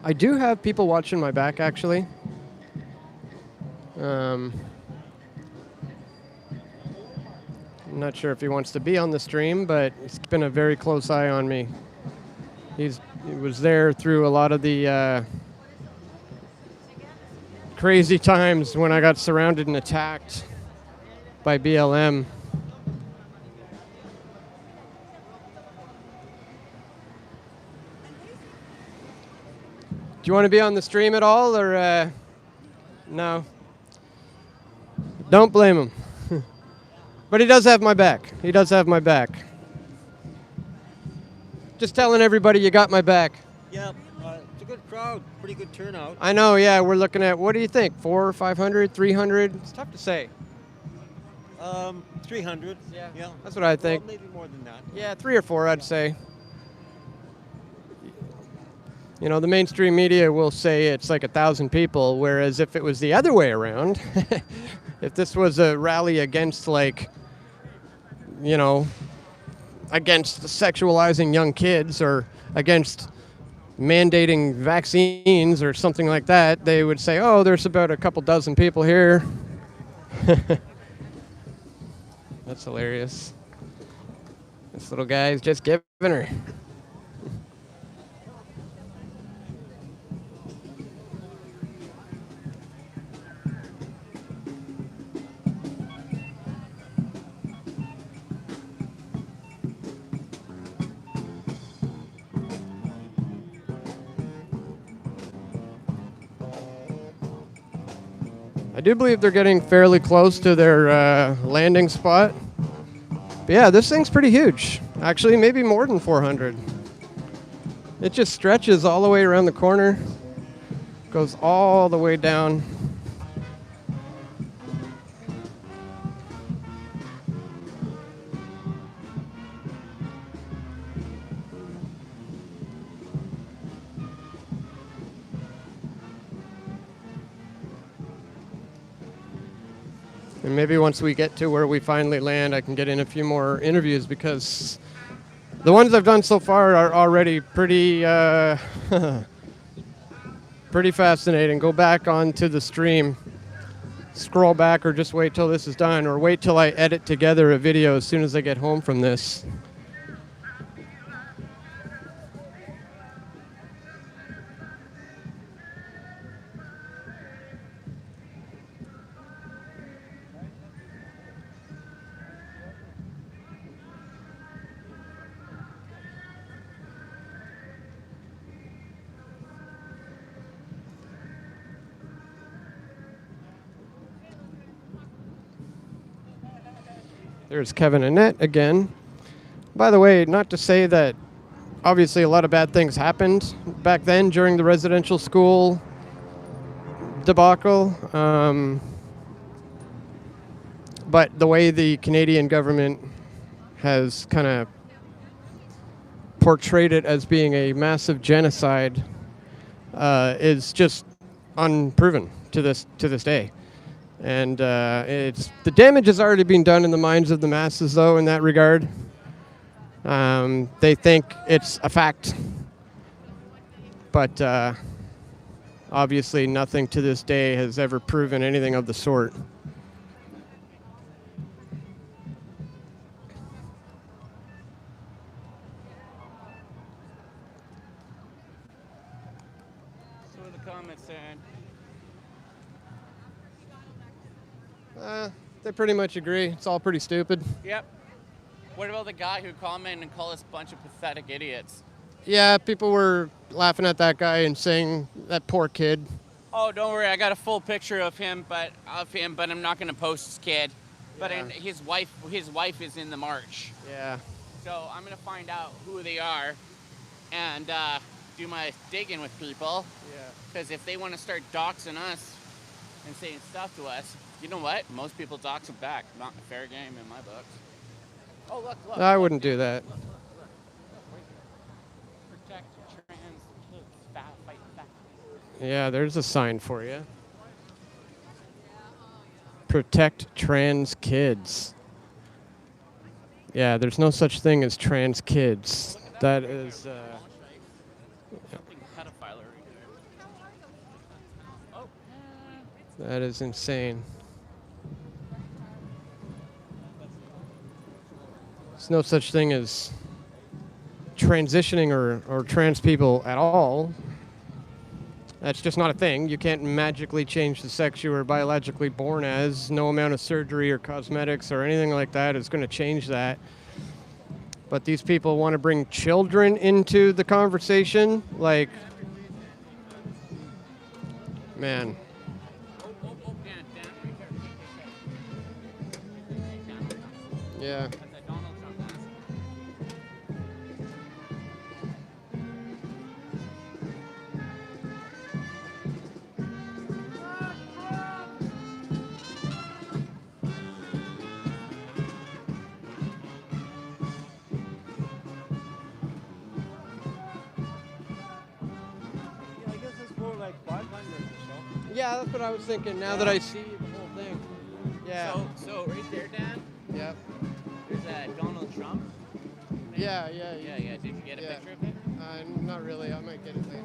I do have people watching my back, actually. I'm not sure if he wants to be on the stream, but he's been a very close eye on me. He was there through a lot of the crazy times when I got surrounded and attacked by BLM. you want to be on the stream at all, or no? Don't blame him. But he does have my back. He does have my back. Just telling everybody you got my back. Yeah, it's a good crowd, pretty good turnout. I know, yeah, we're looking at, what do you think, 400, 500, 300? It's tough to say. 300. Yeah. Yeah. That's what I think. Well, maybe more than that. Yeah, 3 or 4, I'd say. You know, the mainstream media will say it's like 1,000 people, whereas if it was the other way around, if this was a rally against, like, you know, against sexualizing young kids or against mandating vaccines or something like that, they would say, oh, there's about a couple dozen people here. That's hilarious. This little guy's just giving her. I do believe they're getting fairly close to their landing spot. But yeah, this thing's pretty huge. Actually, maybe more than 400. It just stretches all the way around the corner, goes all the way down. And maybe once we get to where we finally land, I can get in a few more interviews, because the ones I've done so far are already pretty pretty fascinating. Go back onto the stream, scroll back, or just wait till this is done, or wait till I edit together a video as soon as I get home from this. There's Kevin Annette again. By the way, not to say that obviously a lot of bad things happened back then during the residential school debacle, but the way the Canadian government has kind of portrayed it as being a massive genocide is just unproven to this day. And it's the damage has already been done in the minds of the masses, though, in that regard. They think it's a fact, but obviously nothing to this day has ever proven anything of the sort. So what are the comments saying? They pretty much agree. It's all pretty stupid. Yep. What about the guy who commented and called us a bunch of pathetic idiots? Yeah, people were laughing at that guy and saying, that poor kid. Oh, don't worry, I got a full picture of him, but I'm not going to post his kid. But Yeah. his wife is in the march. Yeah. So I'm going to find out who they are and do my digging with people. Yeah. Because if they want to start doxing us and saying stuff to us, you know what? Most people dox them back. Not a fair game in my books. Oh, look. I wouldn't do that. Protect trans kids. Fight back. Yeah, there's a sign for you. Protect trans kids. Yeah, there's no such thing as trans kids. That is... Something pedophile right there. Oh. that is insane. There's no such thing as transitioning or trans people at all. That's just not a thing. You can't magically change the sex you were biologically born as. No amount of surgery or cosmetics or anything like that is going to change that. But these people want to bring children into the conversation. Like, Man. Yeah. I guess it's more like 500 or so. Yeah, that's what I was thinking now that I see the whole thing. Yeah. So right there, Dan, Yep. there's Donald Trump. Yeah. Yeah. Did you get a picture of it? Not really. I might get it later.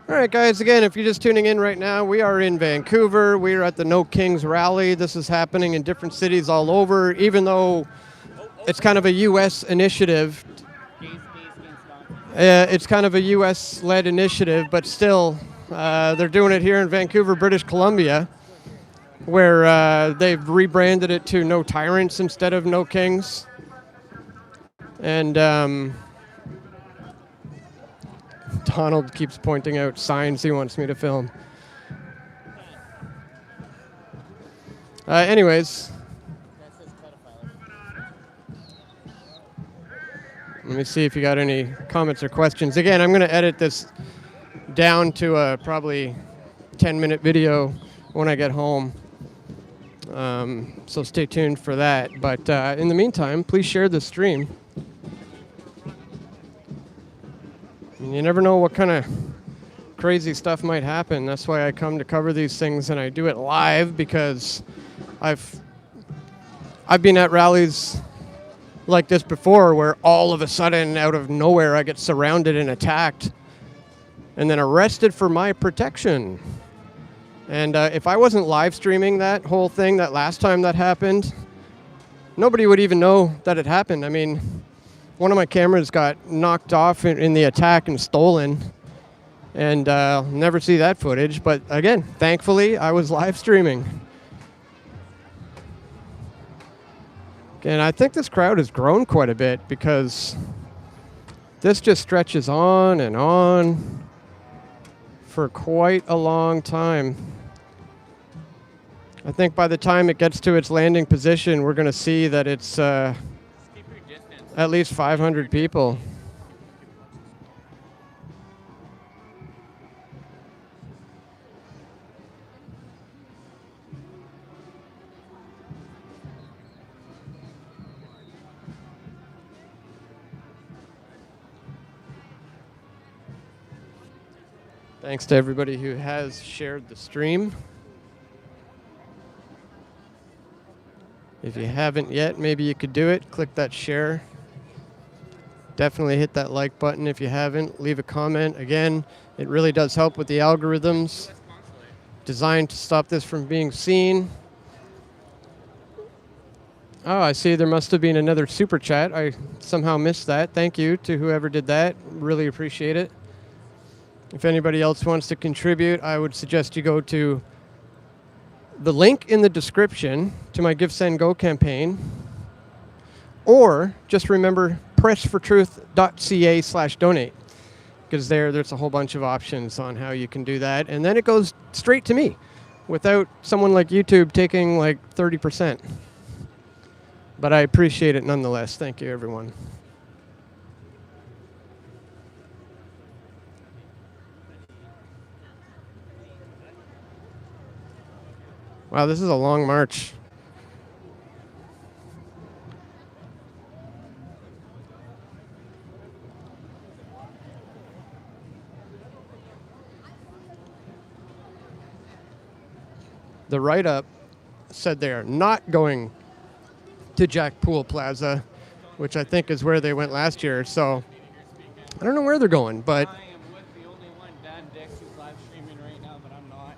All right, guys, again, if you're just tuning in right now, we are in Vancouver. We are at the No Kings rally. This is happening in different cities all over, even though it's kind of a U.S. initiative. It's kind of a U.S.-led initiative, but still, they're doing it here in Vancouver, British Columbia, where they've rebranded it to No Tyrants instead of No Kings. And Donald keeps pointing out signs he wants me to film. Anyways, let me see if you got any comments or questions. Again, I'm going to edit this down to a probably 10-minute video when I get home. So stay tuned for that. But in the meantime, please share the stream. You never know what kind of crazy stuff might happen. That's why I come to cover these things, and I do it live because I've been at rallies like this before where all of a sudden, out of nowhere, I get surrounded and attacked and then arrested for my protection. And if I wasn't live streaming that whole thing that last time that happened, nobody would even know that it happened. I mean, one of my cameras got knocked off in the attack and stolen, and I'll never see that footage. But again, thankfully, I was live streaming. And I think this crowd has grown quite a bit because this just stretches on and on for quite a long time. I think by the time it gets to its landing position, we're going to see that it's at least 500 people. Thanks to everybody who has shared the stream. If you haven't yet, maybe you could do it. Click that share. Definitely hit that like button if you haven't. Leave a comment. Again, it really does help with the algorithms designed to stop this from being seen. Oh, I see there must have been another super chat. I somehow missed that. Thank you to whoever did that. Really appreciate it. If anybody else wants to contribute, I would suggest you go to the link in the description to my Give, Send, Go campaign, or just remember pressfortruth.ca/donate, because there's a whole bunch of options on how you can do that, and then it goes straight to me without someone like YouTube taking like 30%. But I appreciate it nonetheless. Thank you, everyone. Wow, this is a long march. The write-up said they are not going to Jack Pool Plaza, which I think is where they went last year. So I don't know where they're going, but I am with the only one, Dan Dicks, who's live streaming right now, but I'm not.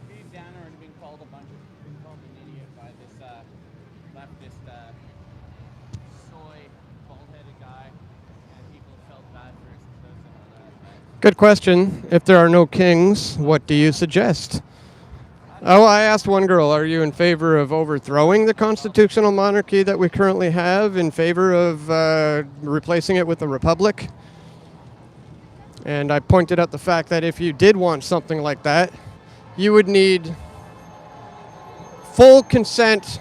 Steve Danner had been called an idiot by this leftist soy bald-headed guy, and people felt bad for his clips and all that. good question. If there are no kings, what do you suggest? Oh, I asked one girl, are you in favor of overthrowing the constitutional monarchy that we currently have, in favor of replacing it with a republic? And I pointed out the fact that if you did want something like that, you would need full consent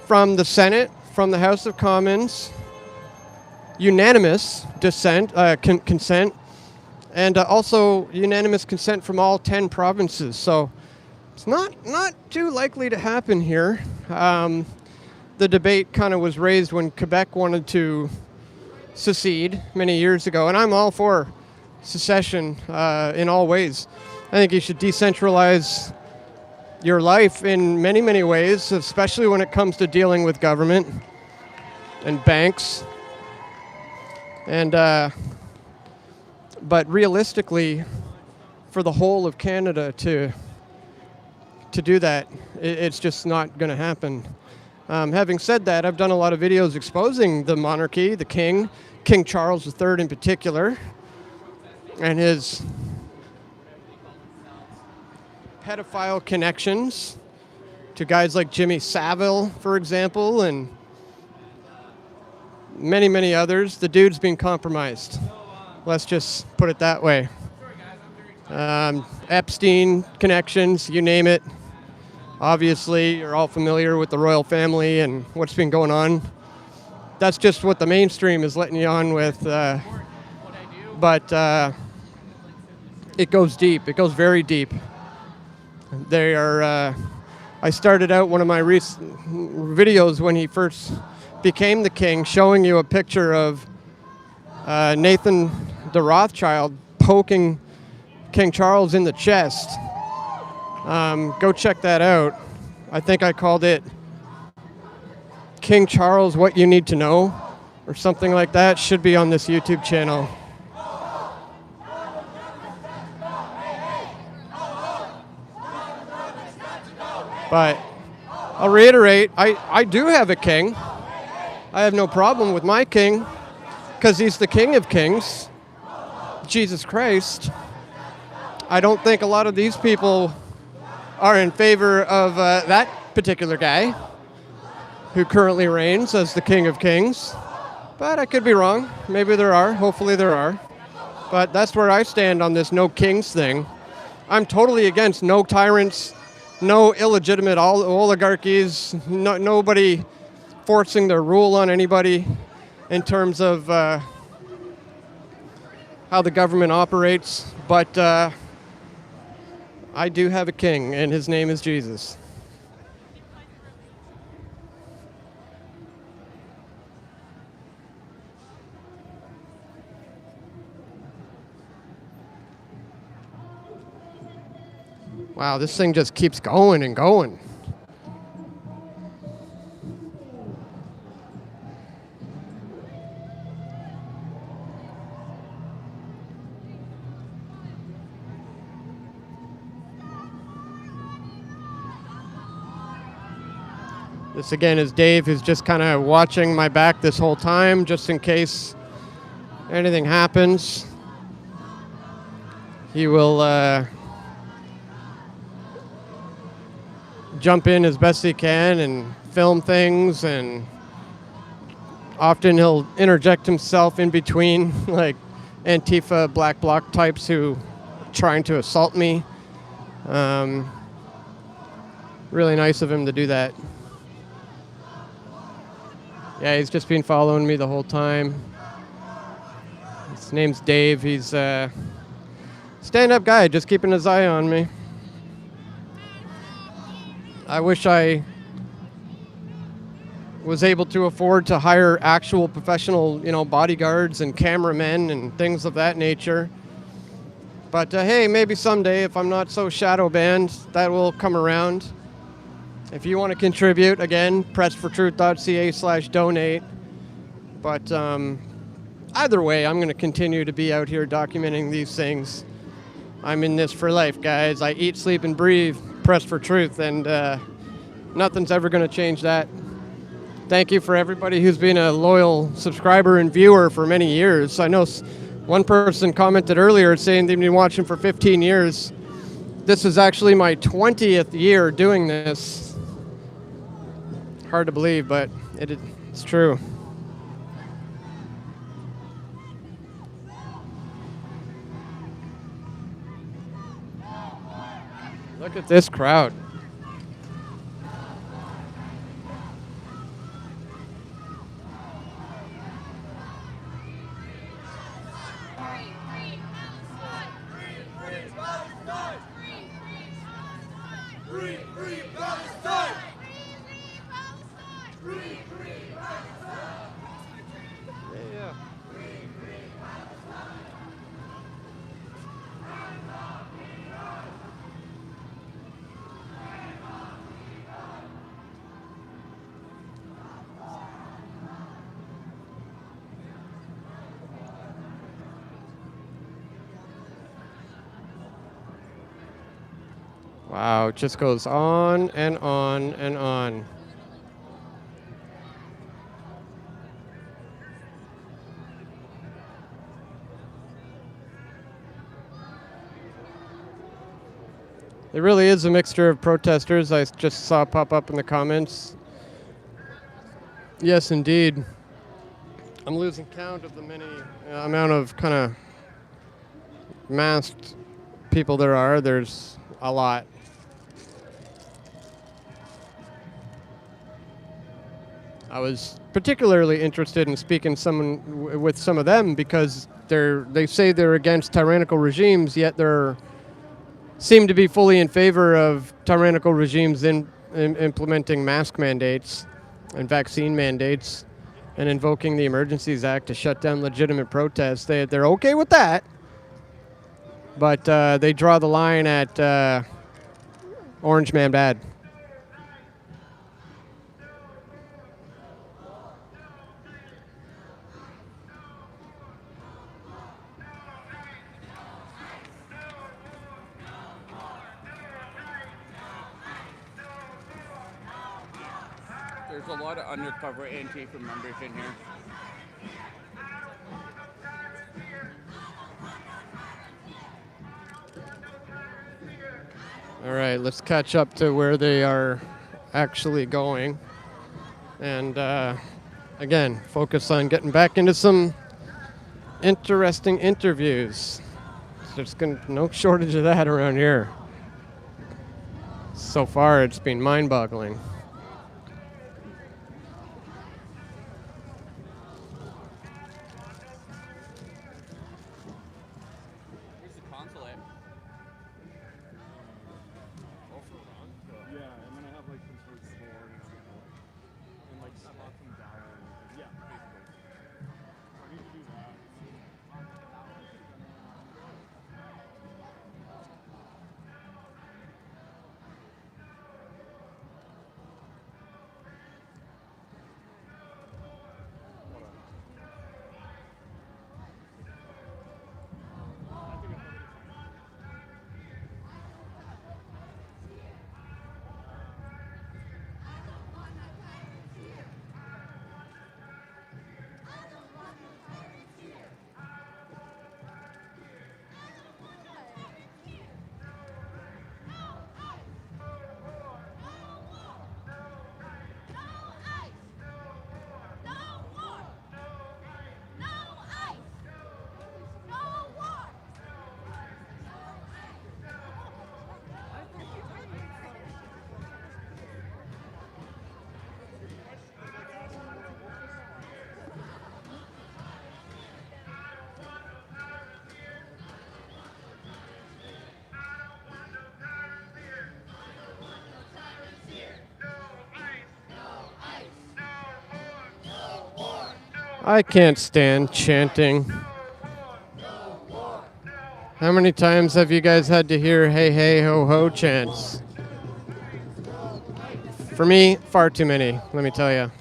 from the Senate, from the House of Commons, unanimous consent, and also unanimous consent from all 10 provinces. So it's not too likely to happen here. The debate kind of was raised when Quebec wanted to secede many years ago, and I'm all for secession in all ways. I think you should decentralize your life in many, many ways, especially when it comes to dealing with government and banks. And but realistically, for the whole of Canada to do that, it's just not going to happen. Having said that, I've done a lot of videos exposing the monarchy, the king, King Charles III in particular, and his pedophile connections to guys like Jimmy Savile, for example, and many, many others. The dude's been compromised. Let's just put it that way. Epstein connections, you name it. Obviously, you're all familiar with the royal family and what's been going on. That's just what the mainstream is letting you on with. But it goes deep. It goes very deep. They are. I started out one of my recent videos when he first became the king, showing you a picture of Nathan the Rothschild poking King Charles in the chest. Go check that out. I think I called it King Charles, What You Need to Know, or something like that. Should be on this YouTube channel. But I'll reiterate, I do have a king. I have no problem with my king, because he's the King of Kings, Jesus Christ. I don't think a lot of these people are in favor of that particular guy who currently reigns as the King of Kings. But I could be wrong. Maybe there are. Hopefully there are. But that's where I stand on this no kings thing. I'm totally against no tyrants, no illegitimate oligarchies, nobody forcing their rule on anybody in terms of how the government operates. But I do have a king, and his name is Jesus. Wow, this thing just keeps going and going. This again is Dave, who's just kind of watching my back this whole time, just in case anything happens. He will jump in as best he can and film things, and often he'll interject himself in between like Antifa black bloc types who are trying to assault me. Really nice of him to do that. Yeah, he's just been following me the whole time. His name's Dave. He's a stand-up guy, just keeping his eye on me. I wish I was able to afford to hire actual professional, bodyguards and cameramen and things of that nature. But hey, maybe someday, if I'm not so shadow banned, that will come around. If you want to contribute, again, pressfortruth.ca/donate. But either way, I'm going to continue to be out here documenting these things. I'm in this for life, guys. I eat, sleep, and breathe Press for Truth, and nothing's ever going to change that. Thank you for everybody who's been a loyal subscriber and viewer for many years. I know one person commented earlier saying they've been watching for 15 years. This is actually my 20th year doing this. Hard to believe, but it's true. Look at this crowd. Wow, it just goes on and on and on. It really is a mixture of protesters. I just saw pop up in the comments. Yes, indeed. I'm losing count of the many amount of kind of masked people there are. There's a lot. I was particularly interested in speaking with some of them because they say they're against tyrannical regimes, yet they seem to be fully in favor of tyrannical regimes in implementing mask mandates and vaccine mandates and invoking the Emergencies Act to shut down legitimate protests. They're okay with that, but they draw the line at Orange Man Bad. There's a lot of undercover Antifa members in here. All right, let's catch up to where they are actually going. And again, focus on getting back into some interesting interviews. There's no shortage of that around here. So far, it's been mind-boggling. I can't stand chanting. How many times have you guys had to hear "Hey, hey, ho, ho" chants? For me, far too many, let me tell you.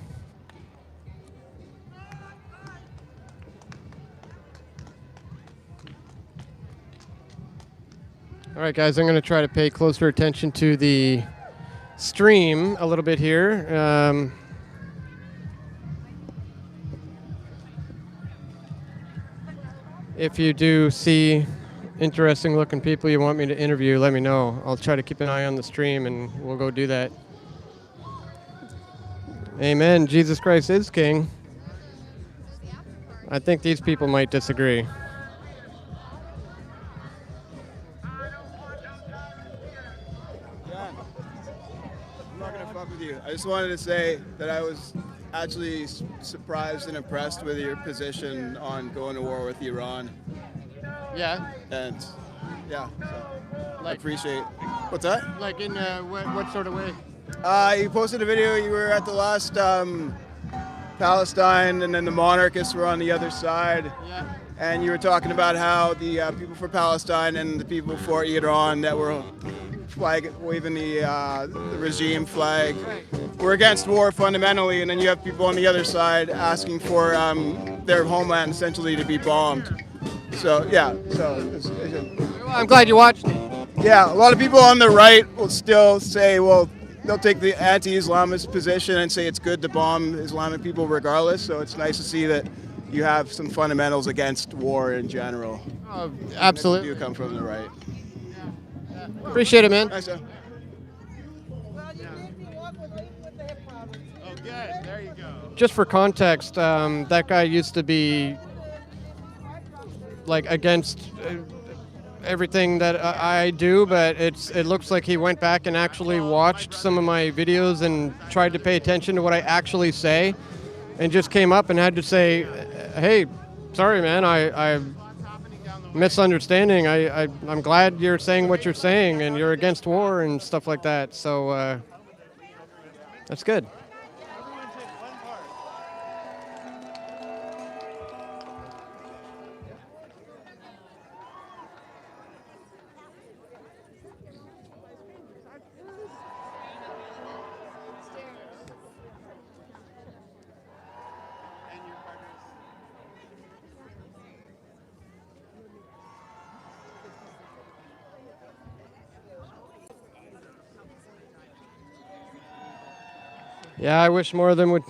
All right, guys, I'm going to try to pay closer attention to the stream a little bit here. If you do see interesting looking people you want me to interview, let me know. I'll try to keep an eye on the stream and we'll go do that. Amen. Jesus Christ is King. I think these people might disagree. I'm not gonna fuck with you. I just wanted to say that I was actually surprised and impressed with your position on going to war with Iran. Yeah. And yeah, so I Like- appreciate. What's that? Like in what sort of way? You posted a video. You were at the last Palestine, and then the monarchists were on the other side. Yeah. And you were talking about how the people for Palestine and the people for Iran that were waving the regime flag were against war fundamentally, and then you have people on the other side asking for their homeland essentially to be bombed. So yeah, Well, I'm glad you watched it. yeah, a lot of people on the right will still say, well, they'll take the anti-Islamist position and say it's good to bomb Islamic people regardless. So it's nice to see that you have some fundamentals against war in general. Oh, absolutely. You come from the right. Appreciate it, man. Nice, sir. Just for context, that guy used to be like against everything that I do, but it looks like he went back and actually watched some of my videos and tried to pay attention to what I actually say, and just came up and had to say, "Hey, sorry, man, I misunderstanding. I'm glad you're saying what you're saying, and you're against war and stuff like that." So that's good. Yeah, I wish more of them would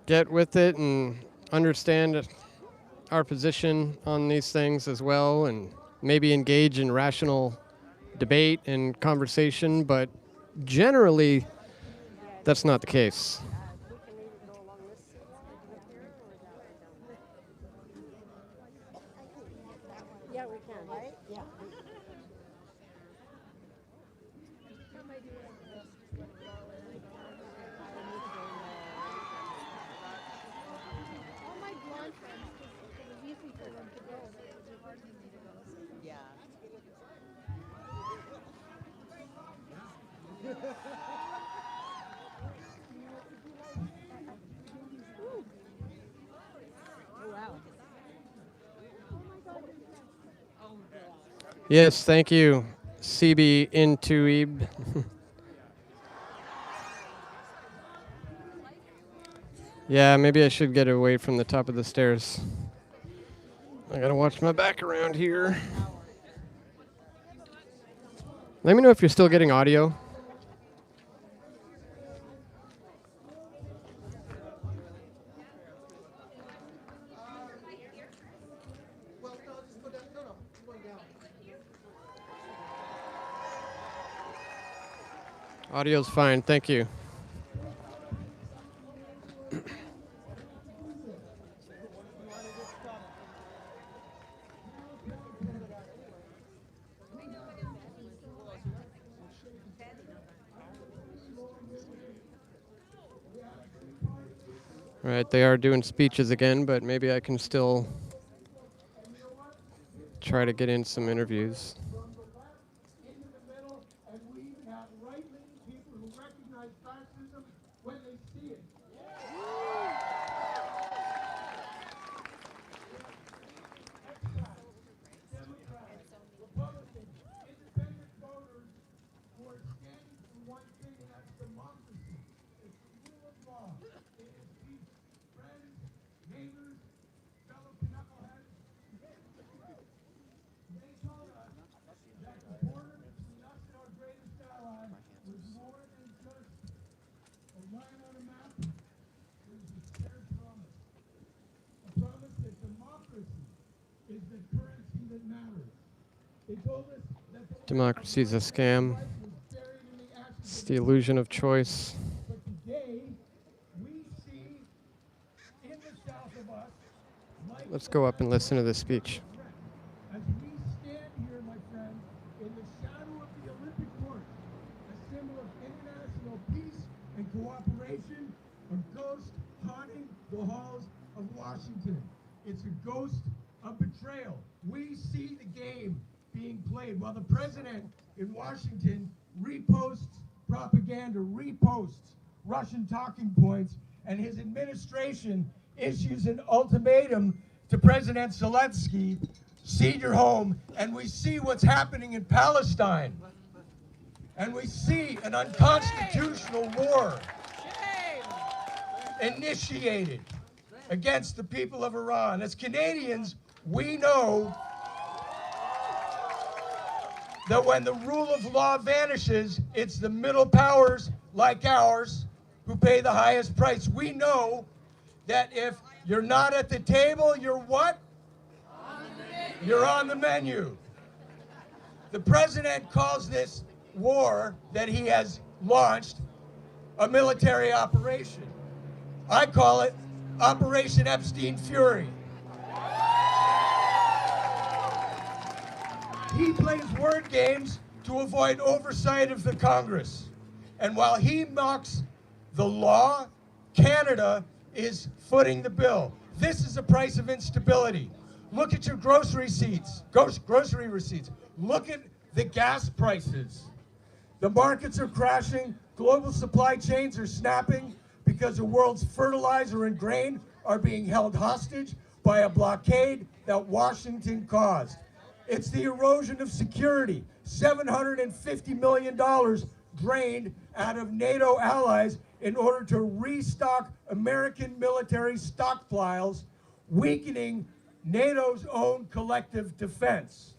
get with it and understand our position on these things as well, and maybe engage in rational debate and conversation, but generally that's not the case. Yeah, we can, right? Yeah. All my blonde friends, because it was easy for them to go, but it was hard for me to go. So. Yeah. Yes, thank you, CB Intuib. Yeah, maybe I should get away from the top of the stairs. I gotta watch my back around here. Let me know if you're still getting audio. Audio's fine, thank you. All right, they are doing speeches again, but maybe I can still try to get in some interviews. Democracy is a scam. It's the illusion of choice. But today, we see in the south of us, Let's go up and listen to this speech. as we stand here, my friend, in the shadow of the Olympic Court, a symbol of international peace and cooperation, a ghost haunting the halls of Washington. It's a ghost of betrayal. We see the game being played while the president in Washington reposts propaganda, reposts Russian talking points, and his administration issues an ultimatum to President Zelensky, cede your home, and we see what's happening in Palestine. And we see an unconstitutional war initiated against the people of Iran. As Canadians, we know that when the rule of law vanishes, it's the middle powers like ours who pay the highest price. We know that if you're not at the table, you're what? You're on the menu. The president calls this war that he has launched a military operation. I call it Operation Epstein Fury. He plays word games to avoid oversight of the Congress. And while he mocks the law, Canada is footing the bill. This is the price of instability. Look at your grocery receipts. Look at the gas prices. The markets are crashing. Global supply chains are snapping because the world's fertilizer and grain are being held hostage by a blockade that Washington caused. It's the erosion of security. $750 million drained out of NATO allies in order to restock American military stockpiles, weakening NATO's own collective defense.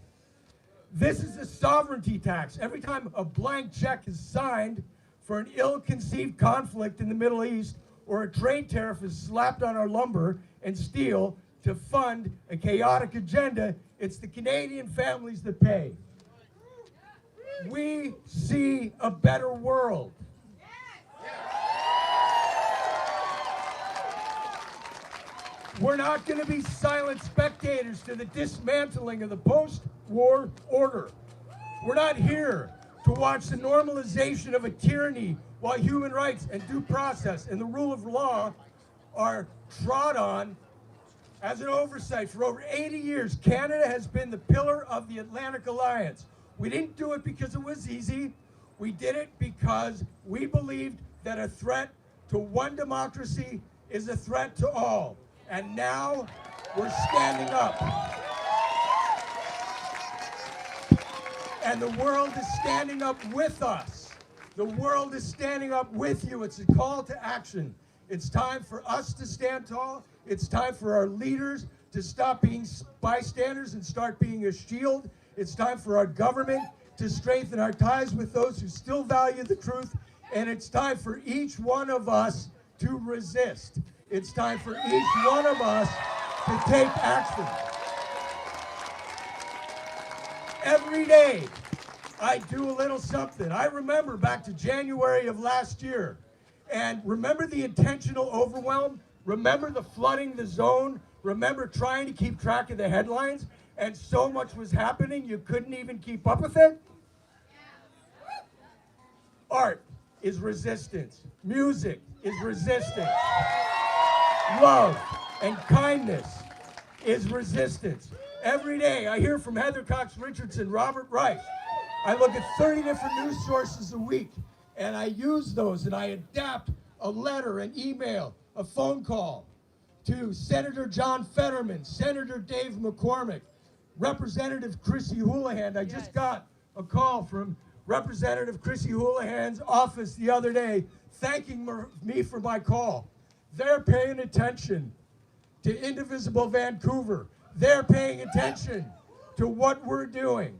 This is a sovereignty tax. Every time a blank check is signed for an ill-conceived conflict in the Middle East, or a trade tariff is slapped on our lumber and steel to fund a chaotic agenda, it's the Canadian families that pay. We see a better world. We're not going to be silent spectators to the dismantling of the post-war order. We're not here to watch the normalization of a tyranny while human rights and due process and the rule of law are trod on as an oversight. For over 80 years, Canada has been the pillar of the Atlantic Alliance. We didn't do it because it was easy. We did it because we believed that a threat to one democracy is a threat to all. And now we're standing up. And the world is standing up with us. The world is standing up with you. It's a call to action. It's time for us to stand tall. It's time for our leaders to stop being bystanders and start being a shield. It's time for our government to strengthen our ties with those who still value the truth. And it's time for each one of us to resist. It's time for each one of us to take action. Every day, I do a little something. I remember back to January of last year, and remember the intentional overwhelm? Remember the flooding the zone? Remember trying to keep track of the headlines? And so much was happening, you couldn't even keep up with it? Art is resistance. Music is resistance. Love and kindness is resistance. Every day I hear from Heather Cox Richardson, Robert Rice. I look at 30 different news sources a week, and I use those, and I adapt a letter, an email, a phone call to Senator John Fetterman, Senator Dave McCormick, Representative Chrissy Houlihan. I just got a call from Representative Chrissy Houlihan's office the other day thanking me for my call. They're paying attention to Indivisible Vancouver. They're paying attention to what we're doing.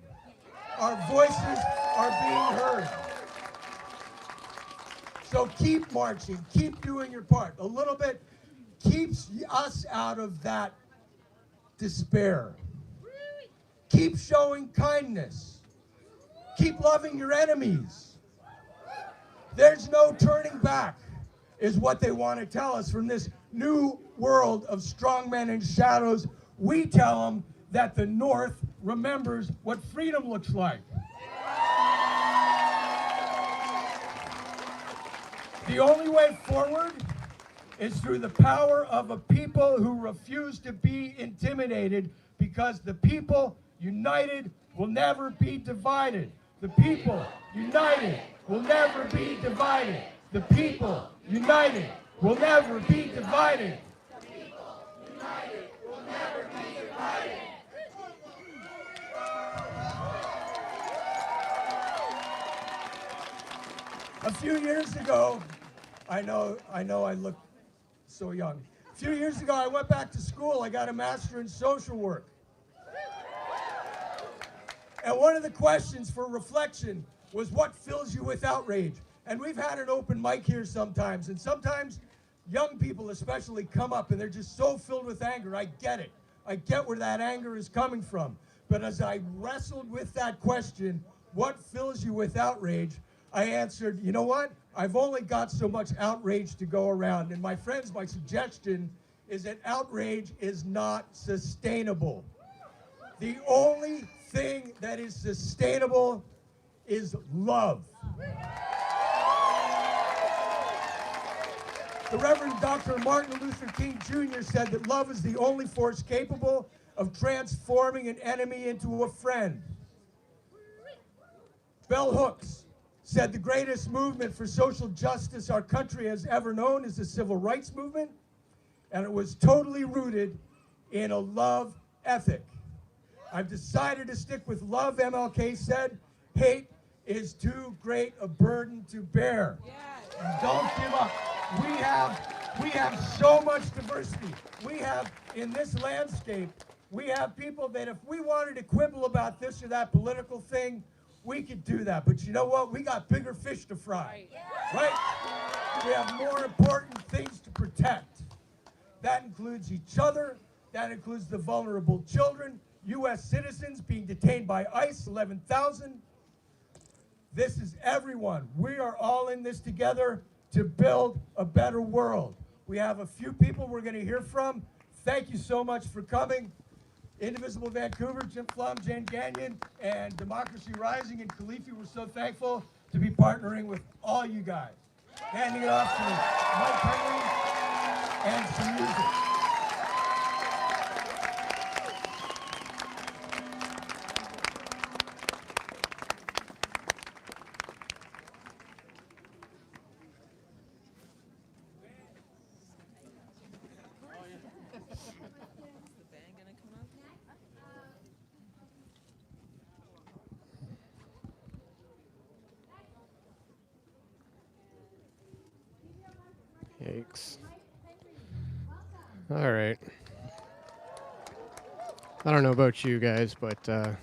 Our voices are being heard. So keep marching, keep doing your part. A little bit keeps us out of that despair. Keep showing kindness. Keep loving your enemies. There's no turning back, is what they want to tell us from this new world of strongmen in shadows. We tell them that the North remembers what freedom looks like. The only way forward is through the power of a people who refuse to be intimidated, because the people united will never be divided. The people united will never be divided. The people united will never be divided. The people united will never be divided. A few years ago, I know I look so young. A few years ago, I went back to school. I got a master in social work. And one of the questions for reflection was, what fills you with outrage? And we've had an open mic here sometimes, and sometimes young people especially come up and they're just so filled with anger. I get it. I get where that anger is coming from. But as I wrestled with that question, what fills you with outrage, I answered, you know what? I've only got so much outrage to go around. And my friends, my suggestion is that outrage is not sustainable. The only thing that is sustainable is love. The Reverend Dr. Martin Luther King Jr. said that love is the only force capable of transforming an enemy into a friend. Bell Hooks said the greatest movement for social justice our country has ever known is the civil rights movement, and it was totally rooted in a love ethic. I've decided to stick with love. MLK said, hate is too great a burden to bear. Don't give up. We have so much diversity. We have, in this landscape, we have people that if we wanted to quibble about this or that political thing, we could do that. But you know what? We got bigger fish to fry, right? We have more important things to protect. That includes each other. That includes the vulnerable children, U.S. citizens being detained by ICE, 11,000. This is everyone. We are all in this together to build a better world. We have a few people we're going to hear from. Thank you so much for coming. Indivisible Vancouver, Jim Flum, Jane Gagnon, and Democracy Rising and Khalifi, we're so thankful to be partnering with all you guys. Handing it off to Mike Henry and some music. Yikes. All right. I don't know about you guys, but I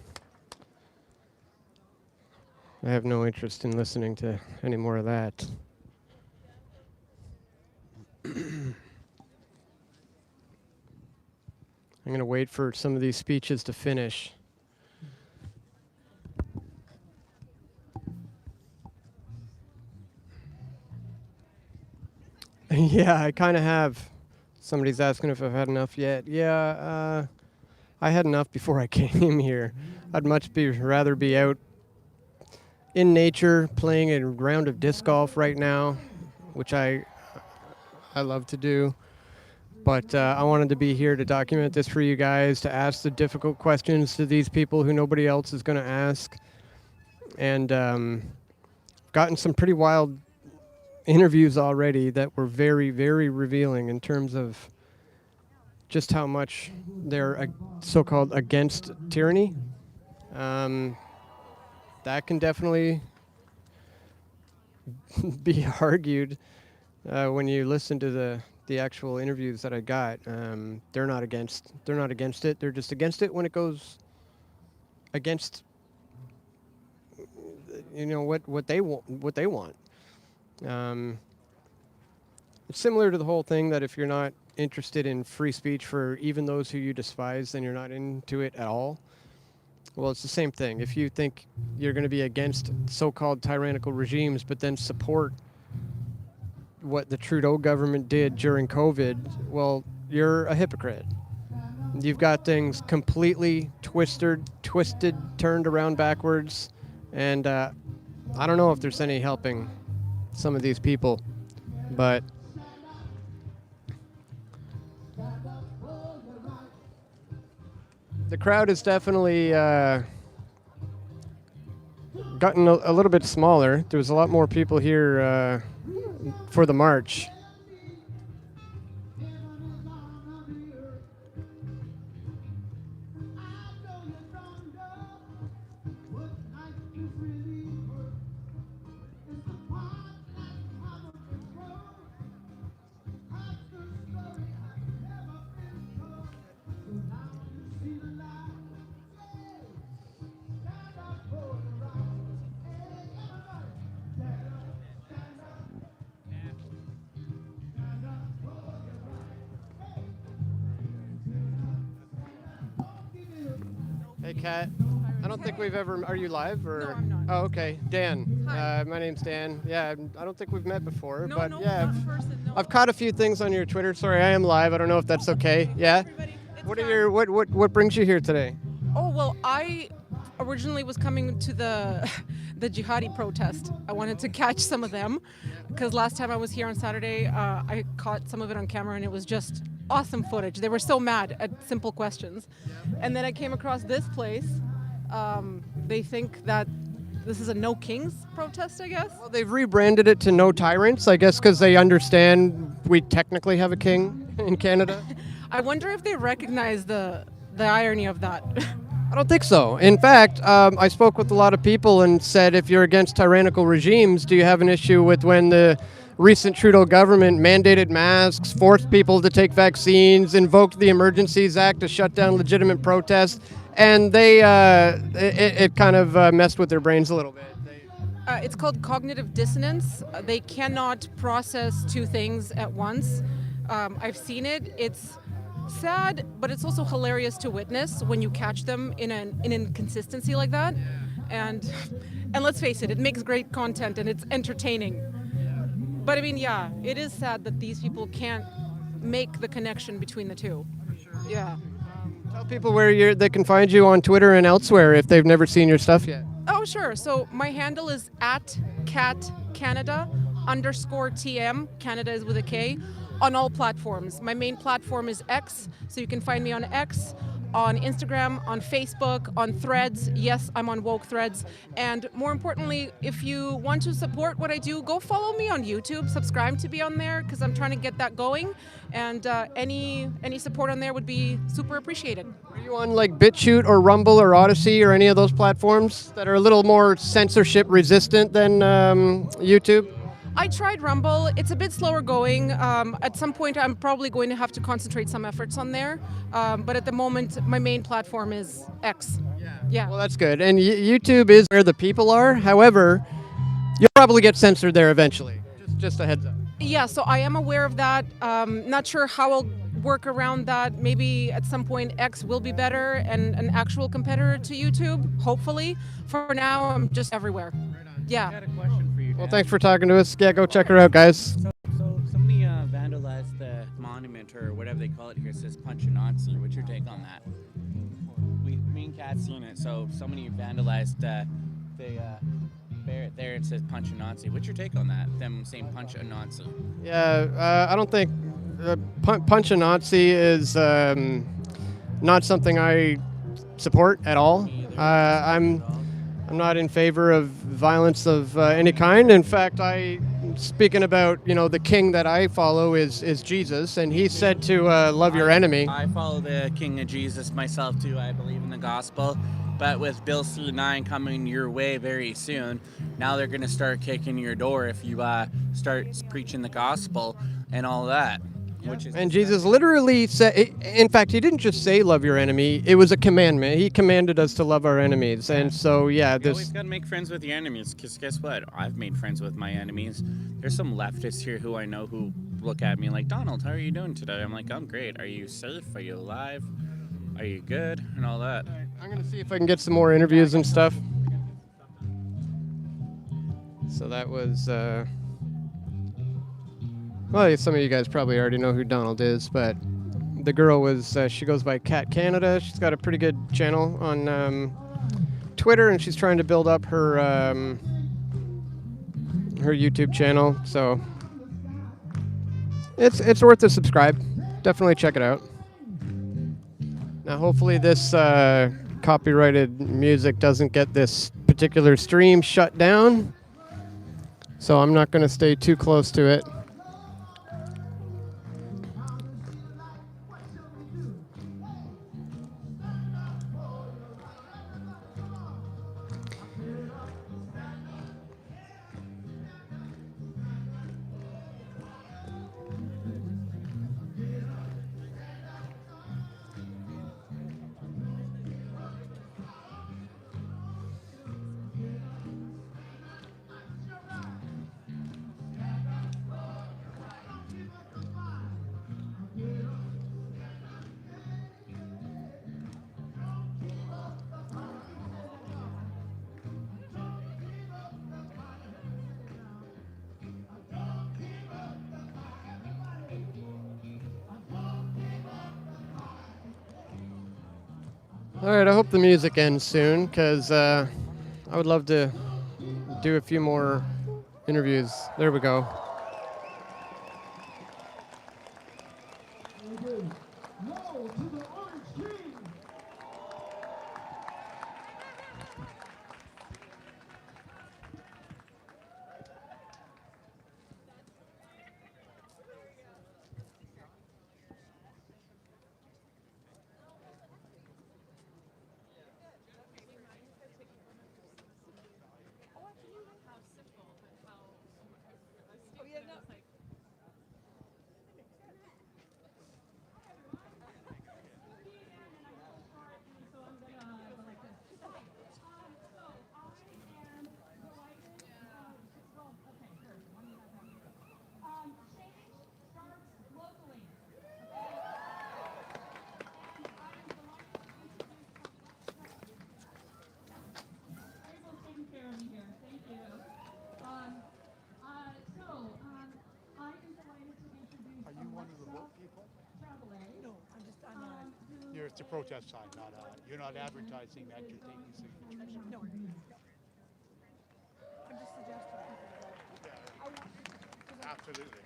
have no interest in listening to any more of that. I'm going to wait for some of these speeches to finish. Yeah, I kind of have. Somebody's asking if I've had enough yet. Yeah, I had enough before I came here. I'd much rather be out in nature playing a round of disc golf right now, which I love to do. But I wanted to be here to document this for you guys, to ask the difficult questions to these people who nobody else is going to ask. And gotten some pretty wild interviews already that were very, very revealing in terms of just how much they're so-called against tyranny. That can definitely be argued when you listen to the actual interviews that I got. They're not against it. They're just against it when it goes against, you know, what they want. It's similar to the whole thing that if you're not interested in free speech for even those who you despise, then you're not into it at all. Well, it's the same thing. If you think you're going to be against so-called tyrannical regimes, but then support what the Trudeau government did during COVID, well, you're a hypocrite. You've got things completely twisted, turned around backwards, and I don't know if there's any helping some of these people, but the crowd has definitely gotten a little bit smaller. There was a lot more people here for the march. Hey, Kat. I don't think we've ever. Are you live or? No, I'm not. Oh, okay. Dan. Hi. My name's Dan. Yeah, I don't think we've met before, No, but no, yeah, not in person, no. I've caught a few things on your Twitter. Sorry, I am live. I don't know if that's okay. Yeah. What are your what brings you here today? Oh, well, I originally was coming to the the jihadi protest. I wanted to catch some of them because last time I was here on Saturday, I caught some of it on camera and it was just awesome footage. They were so mad at simple questions. And then I came across this place. They think that this is a No Kings protest, I guess. Well, they've rebranded it to No Tyrants, I guess, because they understand we technically have a king in Canada. I wonder if they recognize the irony of that. I don't think so. In fact, I spoke with a lot of people and said, if you're against tyrannical regimes, do you have an issue with when the recent Trudeau government mandated masks, forced people to take vaccines, invoked the Emergencies Act to shut down legitimate protests, and they it kind of messed with their brains a little bit. It's called cognitive dissonance. They cannot process two things at once. I've seen it. It's sad, but it's also hilarious to witness when you catch them in an inconsistency like that. And let's face it, it makes great content and it's entertaining. But I mean, yeah, it is sad that these people can't make the connection between the two. Yeah. Tell people where they can find you on Twitter and elsewhere if they've never seen your stuff yet. Oh, sure. So my handle is @CatCanada_TM. Canada is with a K. On all platforms. My main platform is X, so you can find me on X, on Instagram, on Facebook, on Threads. Yes, I'm on woke Threads. And more importantly, if you want to support what I do, go follow me on YouTube. Subscribe to be on there because I'm trying to get that going. And any support on there would be super appreciated. Are you on like BitChute or Rumble or Odyssey or any of those platforms that are a little more censorship resistant than YouTube? I tried Rumble. It's a bit slower going. At some point, I'm probably going to have to concentrate some efforts on there. But at the moment, my main platform is X. Yeah. Well, that's good. And YouTube is where the people are. However, you'll probably get censored there eventually. Just a heads up. Yeah, so I am aware of that. Not sure how I'll work around that. Maybe at some point X will be better and an actual competitor to YouTube, hopefully. For now, I'm just everywhere. Yeah. I got a question for you, Well, thanks for talking to us. Yeah, go check her out, guys. So somebody vandalized the monument or whatever they call it here. It says Punch a Nazi. What's your take on that? Me and Kat seen it. So somebody vandalized the there it says Punch a Nazi. What's your take on that? Them saying Punch a Nazi. Yeah, I don't think Punch a Nazi is not something I support at all. I'm not in favor of violence of any kind. In fact, speaking about, the king that I follow is Jesus, and he said to love your enemy. I follow the King of Jesus myself too. I believe in the gospel. But with Bill C-9 coming your way very soon, now they're going to start kicking your door if you start preaching the gospel and all that. And Jesus literally said, in fact, he didn't just say love your enemy, it was a commandment. He commanded us to love our enemies. And so, yeah. You always got to make friends with your enemies, because guess what? I've made friends with my enemies. There's some leftists here who I know who look at me like, Donald, how are you doing today? I'm like, I'm great. Are you safe? Are you alive? Are you good? And all that. I'm I'm going to see if I can get some more interviews and stuff. So that was, well, some of you guys probably already know who Donald is, but the girl was, she goes by Cat Canada. She's got a pretty good channel on Twitter, and she's trying to build up her her YouTube channel. So it's worth a subscribe. Definitely check it out. Now, hopefully this copyrighted music doesn't get this particular stream shut down. So I'm not going to stay too close to it. All right, I hope the music ends soon, because I would love to do a few more interviews. There we go. It's the protest side, not you're not advertising that you're taking signatures. No. I'm just suggesting. Absolutely.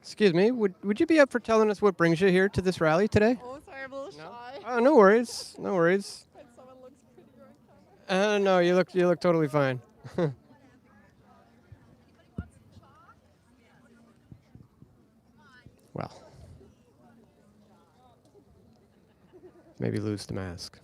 Excuse me, would you be up for telling us what brings you here to this rally today? Oh, sorry, I'm a little shy. Oh, no worries, no worries. And someone looks prettier on camera. No, you look totally fine. Well, maybe lose the mask.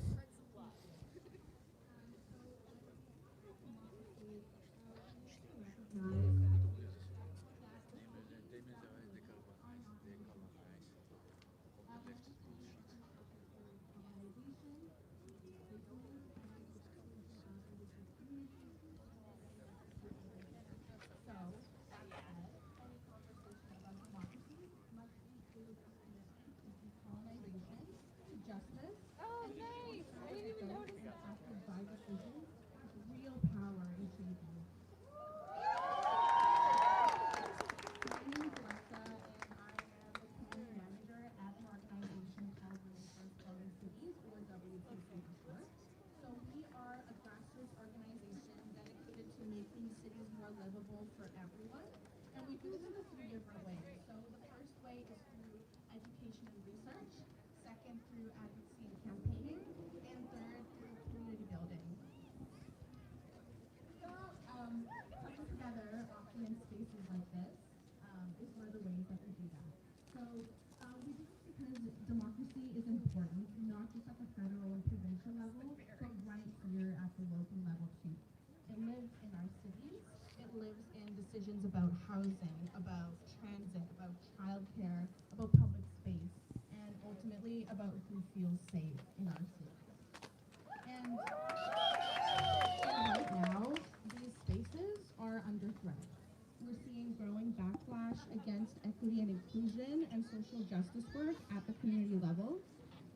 Decisions about housing, about transit, about childcare, about public space, and ultimately about who feels safe in our city. And right now, these spaces are under threat. We're seeing growing backlash against equity and inclusion and social justice work at the community level.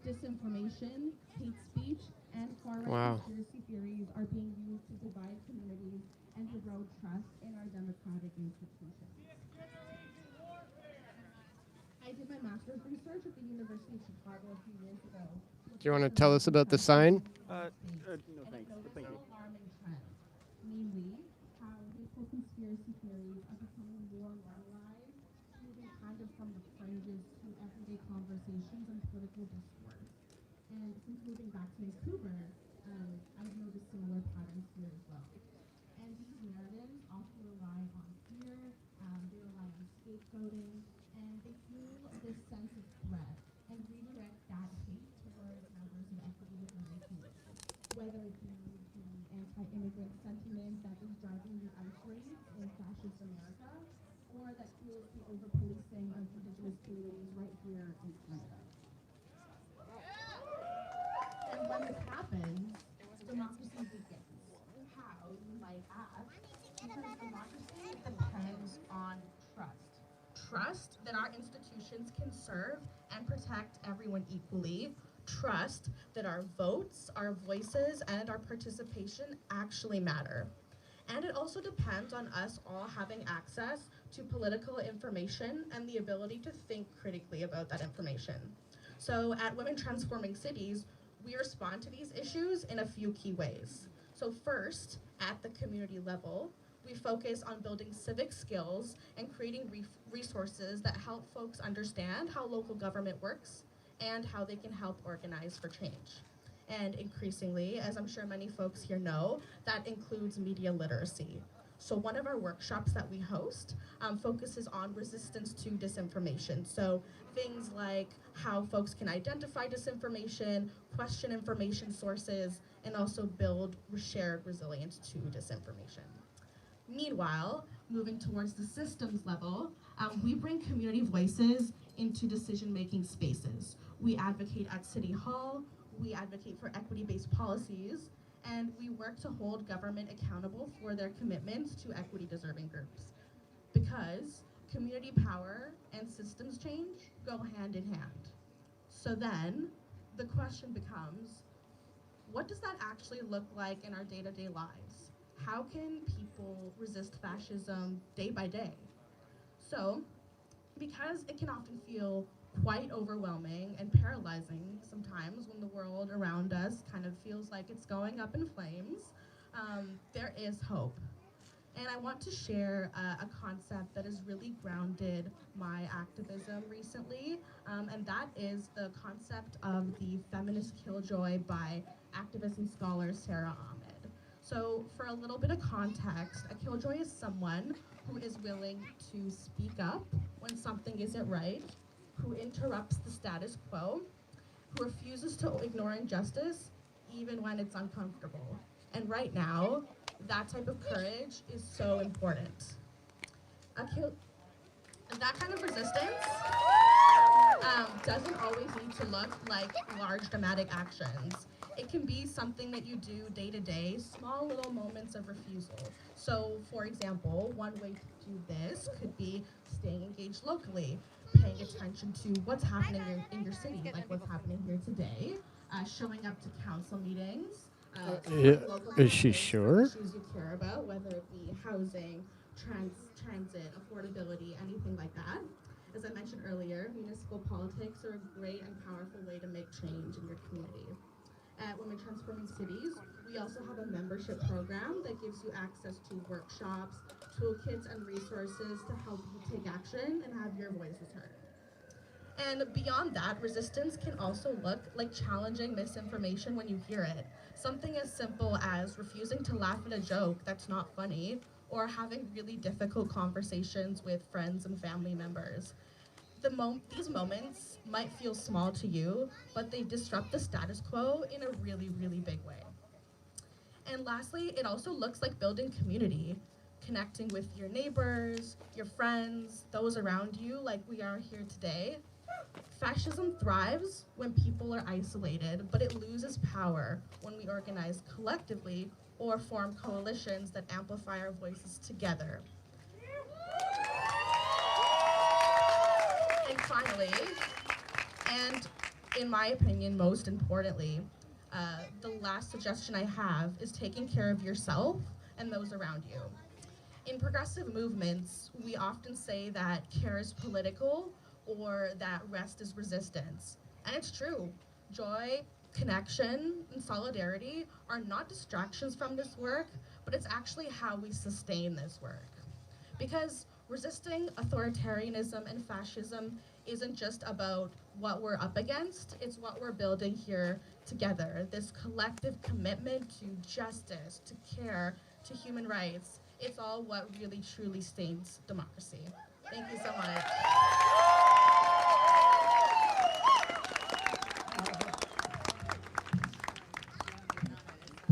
Disinformation, hate speech, far-right Wow. conspiracy theories are being used to divide communities and erode trust in our democratic institutions. I did my master's research at the University of Chicago a few years ago. Do you want to tell us about the sign? No thanks, but thank you. Alarming trends, namely how hateful conspiracy theories are becoming more normalized, moving kind of from the fringes to everyday conversations and political discourse. And since moving back to Vancouver, I've noticed similar patterns here as well. And these narratives often rely on fear, they rely on scapegoating, and they fuel this sense of threat and redirect that hate towards members of equity within the community. Whether it be the anti-immigrant sentiment that is driving the ICE raids in fascist America, or that fuels the over-policing of Indigenous communities right here in Canada. And when this happens, democracy weakens. How, you might ask? Because democracy depends on trust. Trust that our institutions can serve and protect everyone equally. Trust that our votes, our voices, and our participation actually matter. And it also depends on us all having access to political information and the ability to think critically about that information. So at Women Transforming Cities, we respond to these issues in a few key ways. So first, at the community level, we focus on building civic skills and creating resources that help folks understand how local government works and how they can help organize for change. And increasingly, as I'm sure many folks here know, that includes media literacy. So one of our workshops that we host focuses on resistance to disinformation. So things like how folks can identify disinformation, question information sources, and also build shared resilience to disinformation. Meanwhile, moving towards the systems level, we bring community voices into decision-making spaces. We advocate at City Hall, we advocate for equity-based policies, and we work to hold government accountable for their commitments to equity-deserving groups. Because community power and systems change go hand in hand. So then, the question becomes, what does that actually look like in our day-to-day lives? How can people resist fascism day by day? So, because it can often feel quite overwhelming and paralyzing sometimes when the world around us kind of feels like it's going up in flames, there is hope. And I want to share a concept that has really grounded my activism recently, and that is the concept of the feminist killjoy by activist and scholar Sarah Ahmed. So for a little bit of context, a killjoy is someone who is willing to speak up when something isn't right, who interrupts the status quo, who refuses to ignore injustice even when it's uncomfortable. And right now, that type of courage is so important. That kind of resistance doesn't always need to look like large dramatic actions. It can be something that you do day to day, small little moments of refusal. So for example, one way to do this could be staying engaged locally, paying attention to what's happening in your city, like what's happening here today, showing up to council meetings, Is she sure? issues you care about, whether it be housing, transit, affordability, anything like that. As I mentioned earlier, municipal politics are a great and powerful way to make change in your community. At Women Transforming Cities, we also have a membership program that gives you access to workshops, toolkits, and resources to help you take action and have your voices heard. And beyond that, resistance can also look like challenging misinformation when you hear it. Something as simple as refusing to laugh at a joke that's not funny, or having really difficult conversations with friends and family members. These moments might feel small to you, but they disrupt the status quo in a really, really big way. And lastly, it also looks like building community, connecting with your neighbors, your friends, those around you, like we are here today. Fascism thrives when people are isolated, but it loses power when we organize collectively or form coalitions that amplify our voices together. And finally, and in my opinion, most importantly, the last suggestion I have is taking care of yourself and those around you. In progressive movements, we often say that care is political or that rest is resistance. And it's true. Joy, connection, and solidarity are not distractions from this work, but it's actually how we sustain this work. Because resisting authoritarianism and fascism isn't just about what we're up against, it's what we're building here together. This collective commitment to justice, to care, to human rights. It's all what really truly sustains democracy. Thank you so much.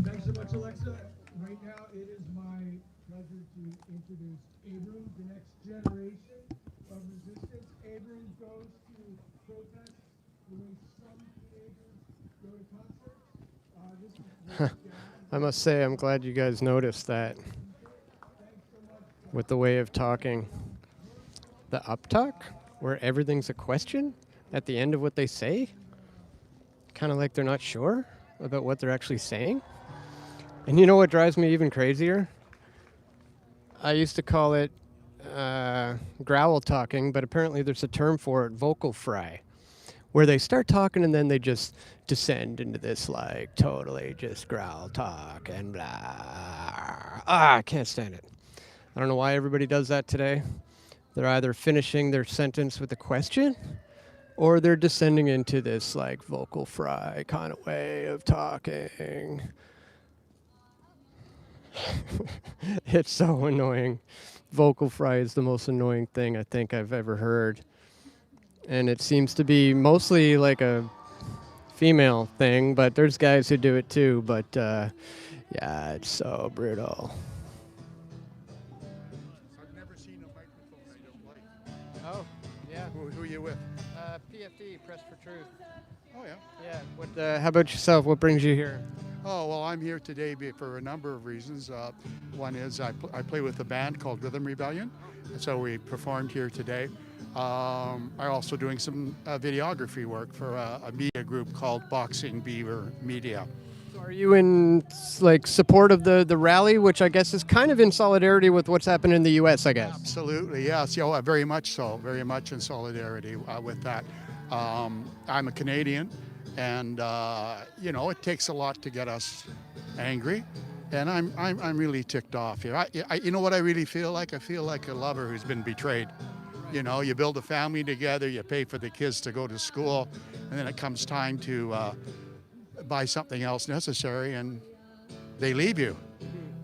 Thanks so much, Alexa. Right now, it is my pleasure to introduce Abram, the next generation of resistance. Abram goes to protests the way some teenagers go to concerts. I must say, I'm glad you guys noticed that with the way of talking. The uptalk, where everything's a question at the end of what they say, kind of like they're not sure about what they're actually saying. And you know what drives me even crazier? I used to call it growl talking, but apparently there's a term for it, vocal fry, where they start talking and then they just descend into this like totally just growl talk and blah. I can't stand it. I don't know why everybody does that today. They're either finishing their sentence with a question or they're descending into this like vocal fry kind of way of talking. It's so annoying. Vocal fry is the most annoying thing I think I've ever heard. And it seems to be mostly like a female thing, but there's guys who do it too. But yeah, it's so brutal. I've never seen a microphone I don't like. Oh, yeah. Who are you with? PFT, Press for Truth. Oh, yeah. Yeah. What? How about yourself? What brings you here? Oh, well, I'm here today for a number of reasons. One is I play with a band called Rhythm Rebellion, and so we performed here today. I'm also doing some videography work for a media group called Boxing Beaver Media. So are you in like support of the rally, which I guess is kind of in solidarity with what's happened in the U.S., I guess? Absolutely, yes. Yeah, very much so. Very much in solidarity with that. I'm a Canadian. And you know, it takes a lot to get us angry, and I'm really ticked off here. You know what I really feel like? I feel like a lover who's been betrayed. You know, you build a family together, you pay for the kids to go to school, and then it comes time to buy something else necessary, and they leave you.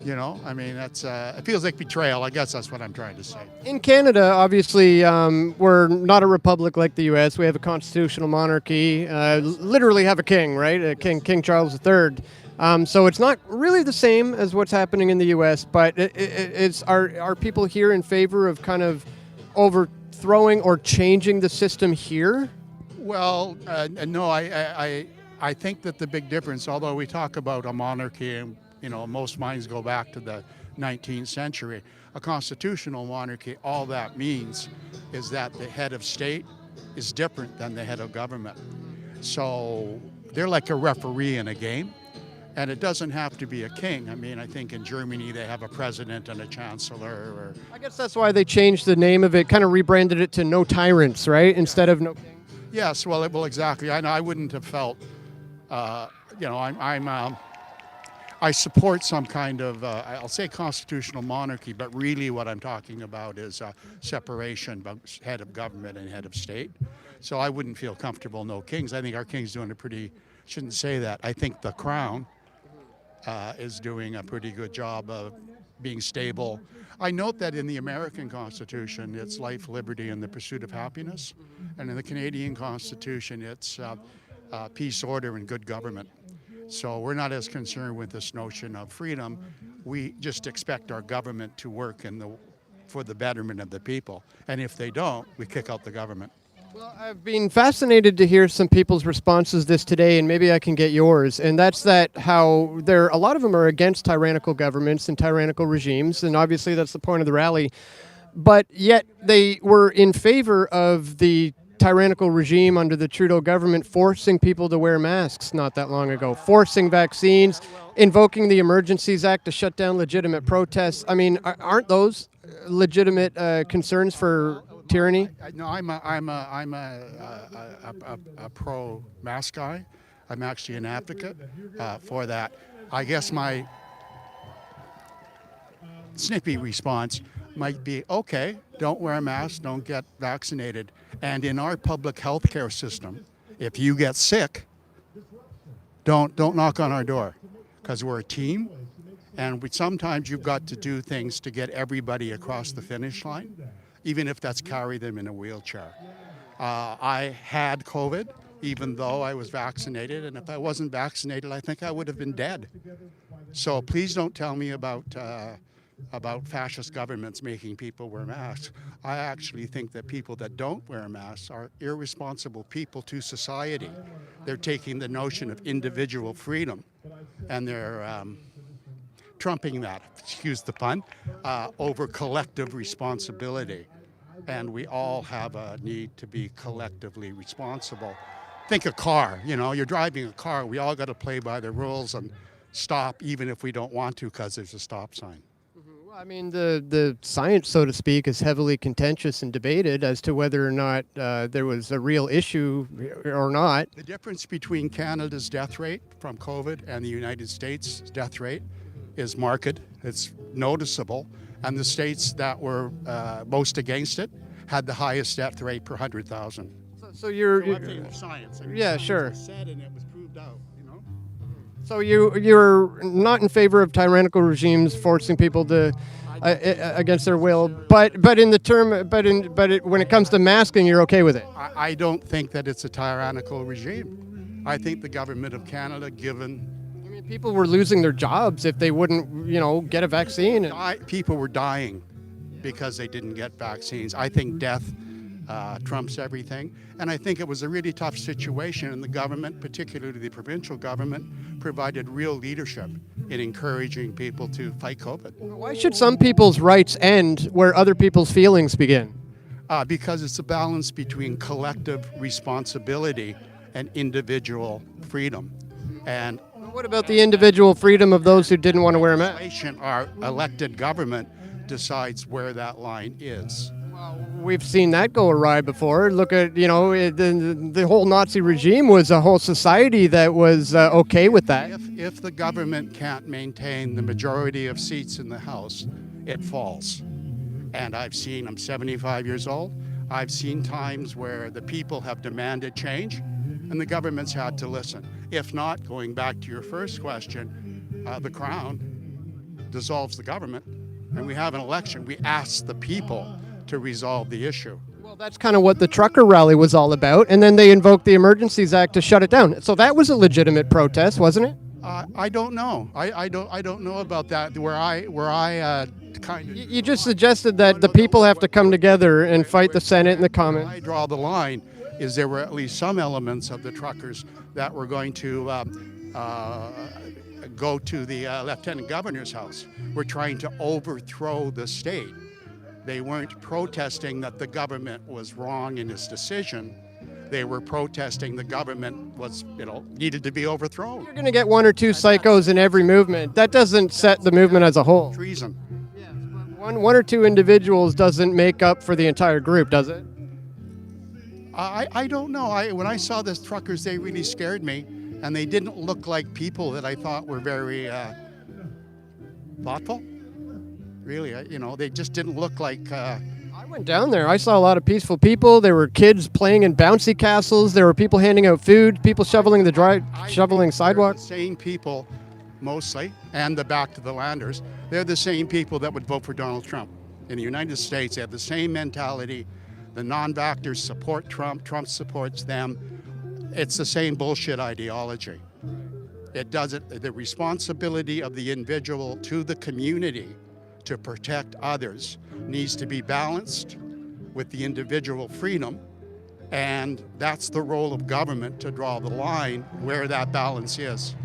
You know, I mean, that's it feels like betrayal. I guess that's what I'm trying to say. In Canada, obviously, we're not a republic like the U.S. We have a constitutional monarchy. Literally have a king, right? King Charles III. So it's not really the same as what's happening in the U.S. But are people here in favor of kind of overthrowing or changing the system here? Well, no. I think that the big difference, although we talk about a monarchy and you know, most minds go back to the 19th century. A constitutional monarchy, all that means is that the head of state is different than the head of government. So they're like a referee in a game, and it doesn't have to be a king. I mean, I think in Germany they have a president and a chancellor. I guess that's why they changed the name of it, kind of rebranded it to No Tyrants, right? Instead of No King. Yes, well, exactly. I wouldn't have felt, you know, I support some kind of, I'll say constitutional monarchy, but really what I'm talking about is separation of head of government and head of state. So I wouldn't feel comfortable no kings. I think our king's doing shouldn't say that. I think the crown is doing a pretty good job of being stable. I note that in the American Constitution, it's life, liberty, and the pursuit of happiness. And in the Canadian Constitution, it's peace, order, and good government. So we're not as concerned with this notion of freedom. We just expect our government to work for the betterment of the people. And if they don't, we kick out the government. Well, I've been fascinated to hear some people's responses this today, and maybe I can get yours. And that's how a lot of them are against tyrannical governments and tyrannical regimes, and obviously that's the point of the rally. But yet they were in favor of the tyrannical regime under the Trudeau government forcing people to wear masks not that long ago, forcing vaccines, invoking the Emergencies Act to shut down legitimate protests. I mean, aren't those legitimate concerns for tyranny? No, I'm a pro-mask guy. I'm actually an advocate for that. I guess my snippy response might be, okay, don't wear a mask, don't get vaccinated. And in our public health care system, if you get sick, don't knock on our door, because we're a team, and sometimes you've got to do things to get everybody across the finish line, even if that's carry them in a wheelchair. I had COVID, even though I was vaccinated, and if I wasn't vaccinated, I think I would have been dead. So please don't tell me about fascist governments making people wear masks. I actually think that people that don't wear masks are irresponsible people to society. They're taking the notion of individual freedom and they're trumping that, excuse the pun, over collective responsibility. And we all have a need to be collectively responsible. Think a car, you're driving a car. We all got to play by the rules and stop even if we don't want to because there's a stop sign. I mean, the science, so to speak, is heavily contentious and debated as to whether or not there was a real issue or not. The difference between Canada's death rate from COVID and the United States' death rate is marked. It's noticeable. And the states that were most against it had the highest death rate per 100,000. So you're science. Yeah, science sure. was said and it was proved out. So you're not in favor of tyrannical regimes forcing people to against their will, but when it comes to masking, you're okay with it. I don't think that it's a tyrannical regime. I think the government of Canada, people were losing their jobs if they wouldn't, get a vaccine. People were dying because they didn't get vaccines. I think death trumps everything. And I think it was a really tough situation, and the government, particularly the provincial government, provided real leadership in encouraging people to fight COVID. Why should some people's rights end where other people's feelings begin? Because it's a balance between collective responsibility and individual freedom. And what about the individual freedom of those who didn't want to wear a mask? Our elected government decides where that line is. We've seen that go awry before. Look at, the whole Nazi regime was a whole society that was okay with that. If the government can't maintain the majority of seats in the House, it falls. And I'm 75 years old, I've seen times where the people have demanded change and the government's had to listen. If not, going back to your first question, the Crown dissolves the government and we have an election. We ask the people to resolve the issue. Well, that's kind of what the trucker rally was all about, and then they invoked the Emergencies Act to shut it down. So that was a legitimate protest, wasn't it? I don't know. I don't know about that. Where I kind of. You just suggested that the people have to come together and fight the Senate and the Commons. I draw the line is there were at least some elements of the truckers that were going to go to the Lieutenant Governor's house. We're trying to overthrow the state. They weren't protesting that the government was wrong in its decision. They were protesting the government was, needed to be overthrown. You're going to get one or two psychos in every movement. That doesn't set the movement as a whole. Treason. One or two individuals doesn't make up for the entire group, does it? I don't know. When I saw the truckers, they really scared me, and they didn't look like people that I thought were very thoughtful. Really, they just didn't look like. I went down there. I saw a lot of peaceful people. There were kids playing in bouncy castles. There were people handing out food. People shoveling shoveling sidewalks. The same people, mostly, and the back to the landers. They're the same people that would vote for Donald Trump. In the United States, they have the same mentality. The non-vactors support Trump. Trump supports them. It's the same bullshit ideology. It doesn't. The responsibility of the individual to the community to protect others needs to be balanced with the individual freedom, and that's the role of government to draw the line where that balance is.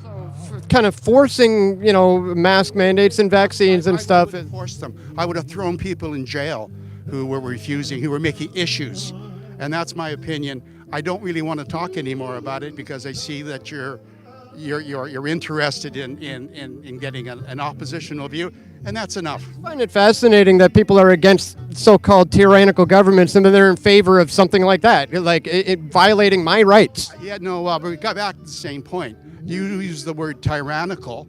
So, kind of forcing, mask mandates and vaccines and stuff. Force them. I would have thrown people in jail who were refusing, who were making issues And that's my opinion. I don't really want to talk anymore about it because I see that you're interested in getting an oppositional view, and that's enough. I find it fascinating that people are against so-called tyrannical governments and then they're in favor of something like that, like it violating my rights. Yeah, no, but we got back to the same point. You use the word tyrannical.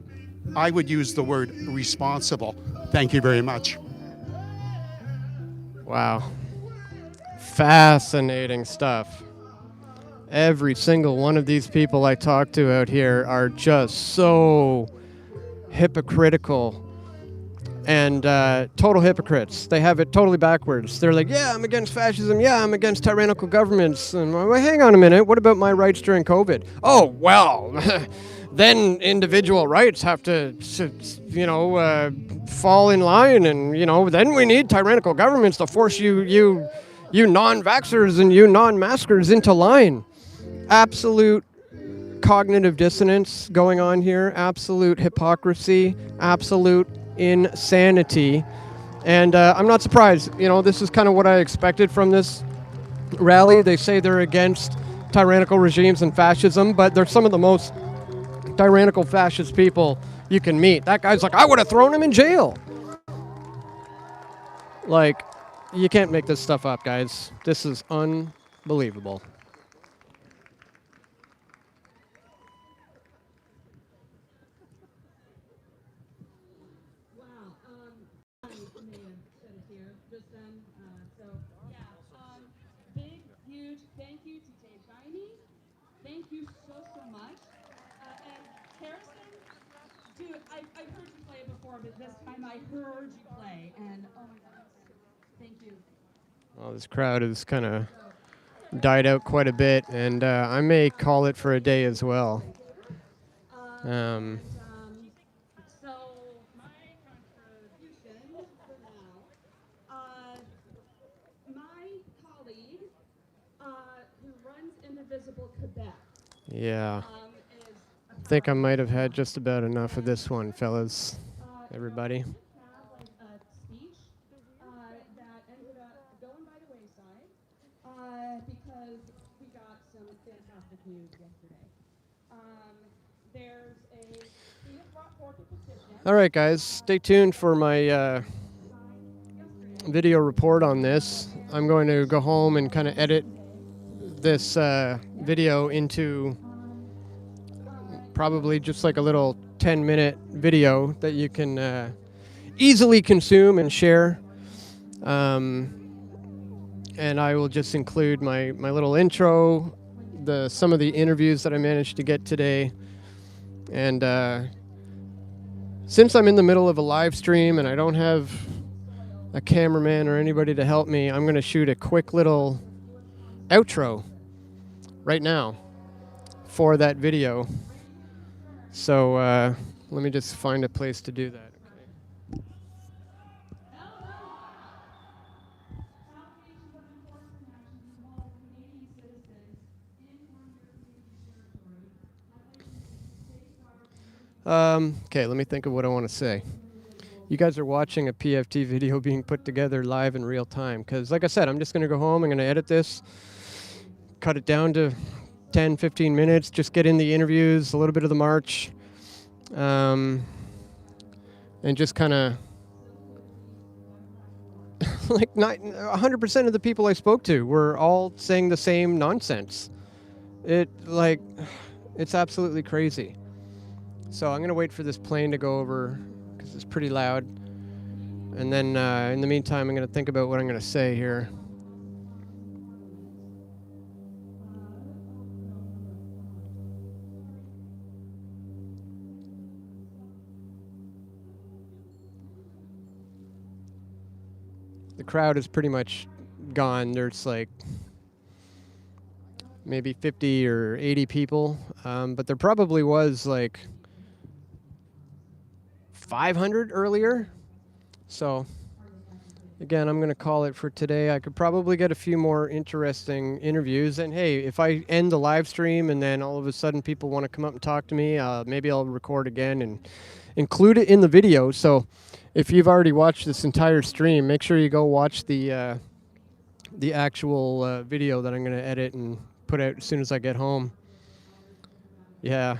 I would use the word responsible. Thank you very much. Wow. Fascinating stuff. Every single one of these people I talk to out here are just so hypocritical and total hypocrites. They have it totally backwards. They're like, yeah, I'm against fascism. Yeah, I'm against tyrannical governments. And well, hang on a minute. What about my rights during COVID? Oh, well, then individual rights have to, fall in line. And, then we need tyrannical governments to force you non-vaxxers and you non-maskers into line. Absolute cognitive dissonance going on here, absolute hypocrisy, absolute insanity. And I'm not surprised. This is kind of what I expected from this rally. They say they're against tyrannical regimes and fascism, but they're some of the most tyrannical fascist people you can meet. That guy's like, I would have thrown him in jail. Like, you can't make this stuff up, guys. This is unbelievable. Big, huge thank you to Dave Guiney. Thank you so much. And Harrison, dude, I've heard you play before, but this time I heard you play, and oh my God, thank you. Well, this crowd has kind of died out quite a bit, and I may call it for a day as well. So my contribution for now, my colleague who runs Indivisible Quebec. Yeah. I think I might have had just about enough of this one, fellas. Everybody. That ended up going by the wayside because we got some fantastic news yesterday. We have brought forth a petition. All right, guys, stay tuned for my video report on this. I'm going to go home and kind of edit this video into probably just like a little 10-minute video that you can easily consume and share. And I will just include my little intro, some of the interviews that I managed to get today. And since I'm in the middle of a live stream and I don't have a cameraman or anybody to help me, I'm going to shoot a quick little outro right now for that video. So let me just find a place to do that. Okay, let me think of what I want to say. You guys are watching a PFT video being put together live in real time. Because like I said, I'm just going to go home. I'm going to edit this, cut it down to 10, 15 minutes, just get in the interviews, a little bit of the march, and just kind of like 100% of the people I spoke to were all saying the same nonsense. It's absolutely crazy. So I'm going to wait for this plane to go over because it's pretty loud. And then in the meantime, I'm going to think about what I'm going to say here. The crowd is pretty much gone. There's like maybe 50 or 80 people. But there probably was like 500 earlier. So again, I'm going to call it for today. I could probably get a few more interesting interviews. And hey, if I end the live stream and then all of a sudden people want to come up and talk to me, maybe I'll record again and include it in the video. So if you've already watched this entire stream, make sure you go watch the the actual video that I'm going to edit and put out as soon as I get home. Yeah.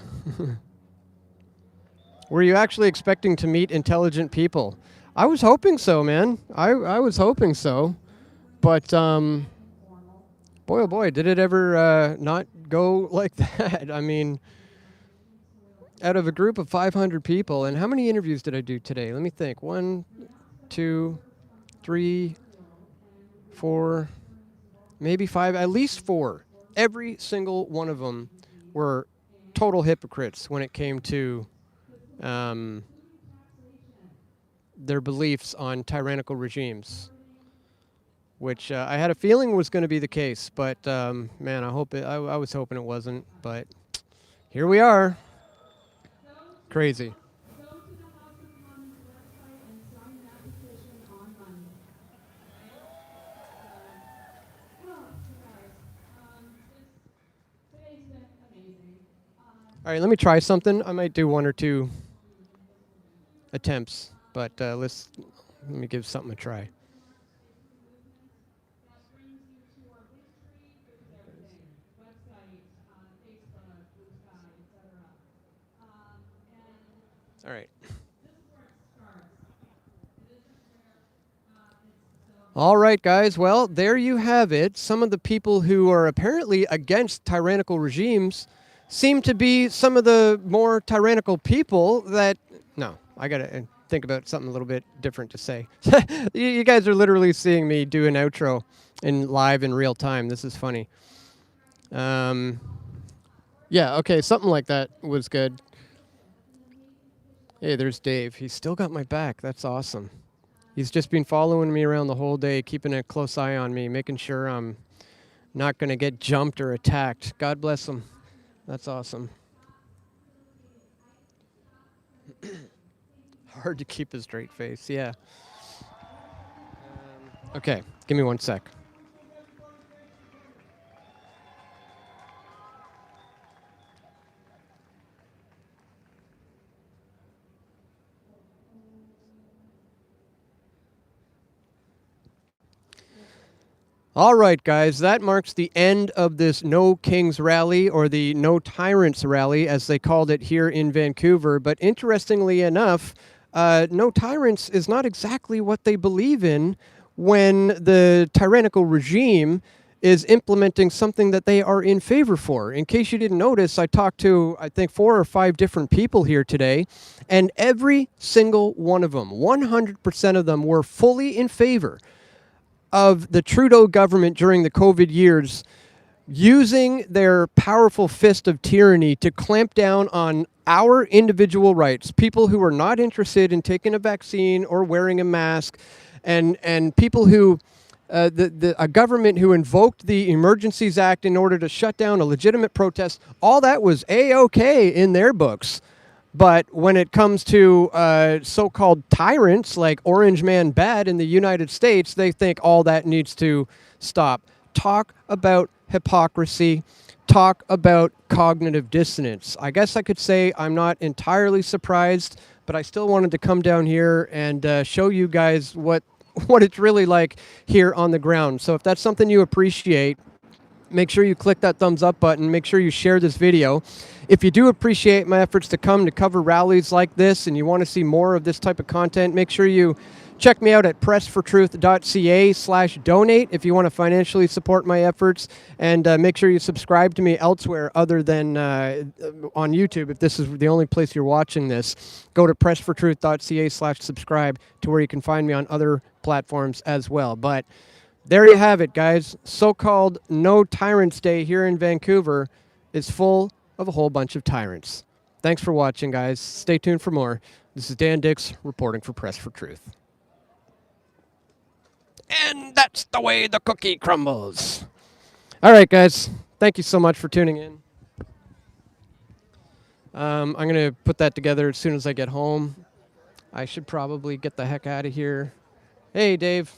Were you actually expecting to meet intelligent people? I was hoping so, man. I was hoping so. But, boy, oh boy, did it ever not go like that. I mean, out of a group of 500 people, and how many interviews did I do today? Let me think. 1, 2, 3, 4, maybe 5, at least 4. Every single one of them were total hypocrites when it came to their beliefs on tyrannical regimes, which I had a feeling was going to be the case, but man, I was hoping it wasn't, but here we are. Crazy. All right, let me try something. I might do 1 or 2 attempts, but let me give something a try. All right. All right, guys. Well, there you have it. Some of the people who are apparently against tyrannical regimes seem to be some of the more tyrannical people that... No, I got to think about something a little bit different to say. You guys are literally seeing me do an outro live in real time. This is funny. Yeah, okay, something like that was good. Hey, there's Dave. He's still got my back. That's awesome. He's just been following me around the whole day, keeping a close eye on me, making sure I'm not going to get jumped or attacked. God bless him. That's awesome. Hard to keep a straight face, yeah. Okay, give me 1 sec. All right, guys, that marks the end of this No Kings Rally, or the No Tyrants Rally, as they called it here in Vancouver. But interestingly enough, No Tyrants is not exactly what they believe in when the tyrannical regime is implementing something that they are in favor for. In case you didn't notice, I talked to, I think, 4 or 5 different people here today, and every single one of them, 100% of them, were fully in favor of the Trudeau government during the COVID years using their powerful fist of tyranny to clamp down on our individual rights, people who are not interested in taking a vaccine or wearing a mask, and people who, a government who invoked the Emergencies Act in order to shut down a legitimate protest. All that was A-OK in their books. But when it comes to so-called tyrants like Orange Man Bad in the United States, they think all that needs to stop. Talk about hypocrisy. Talk about cognitive dissonance. I guess I could say I'm not entirely surprised, but I still wanted to come down here and show you guys what it's really like here on the ground. So if that's something you appreciate, make sure you click that thumbs up button. Make sure you share this video. If you do appreciate my efforts to come to cover rallies like this and you want to see more of this type of content, make sure you check me out at pressfortruth.ca/donate if you want to financially support my efforts. And make sure you subscribe to me elsewhere other than on YouTube. If this is the only place you're watching this, go to pressfortruth.ca/subscribe to where you can find me on other platforms as well. But there you have it, guys. So-called No Tyrants Day here in Vancouver is full of a whole bunch of tyrants. Thanks for watching, guys. Stay tuned for more. This is Dan Dicks reporting for Press for Truth. And that's the way the cookie crumbles. All right, guys. Thank you so much for tuning in. I'm going to put that together as soon as I get home. I should probably get the heck out of here. Hey, Dave.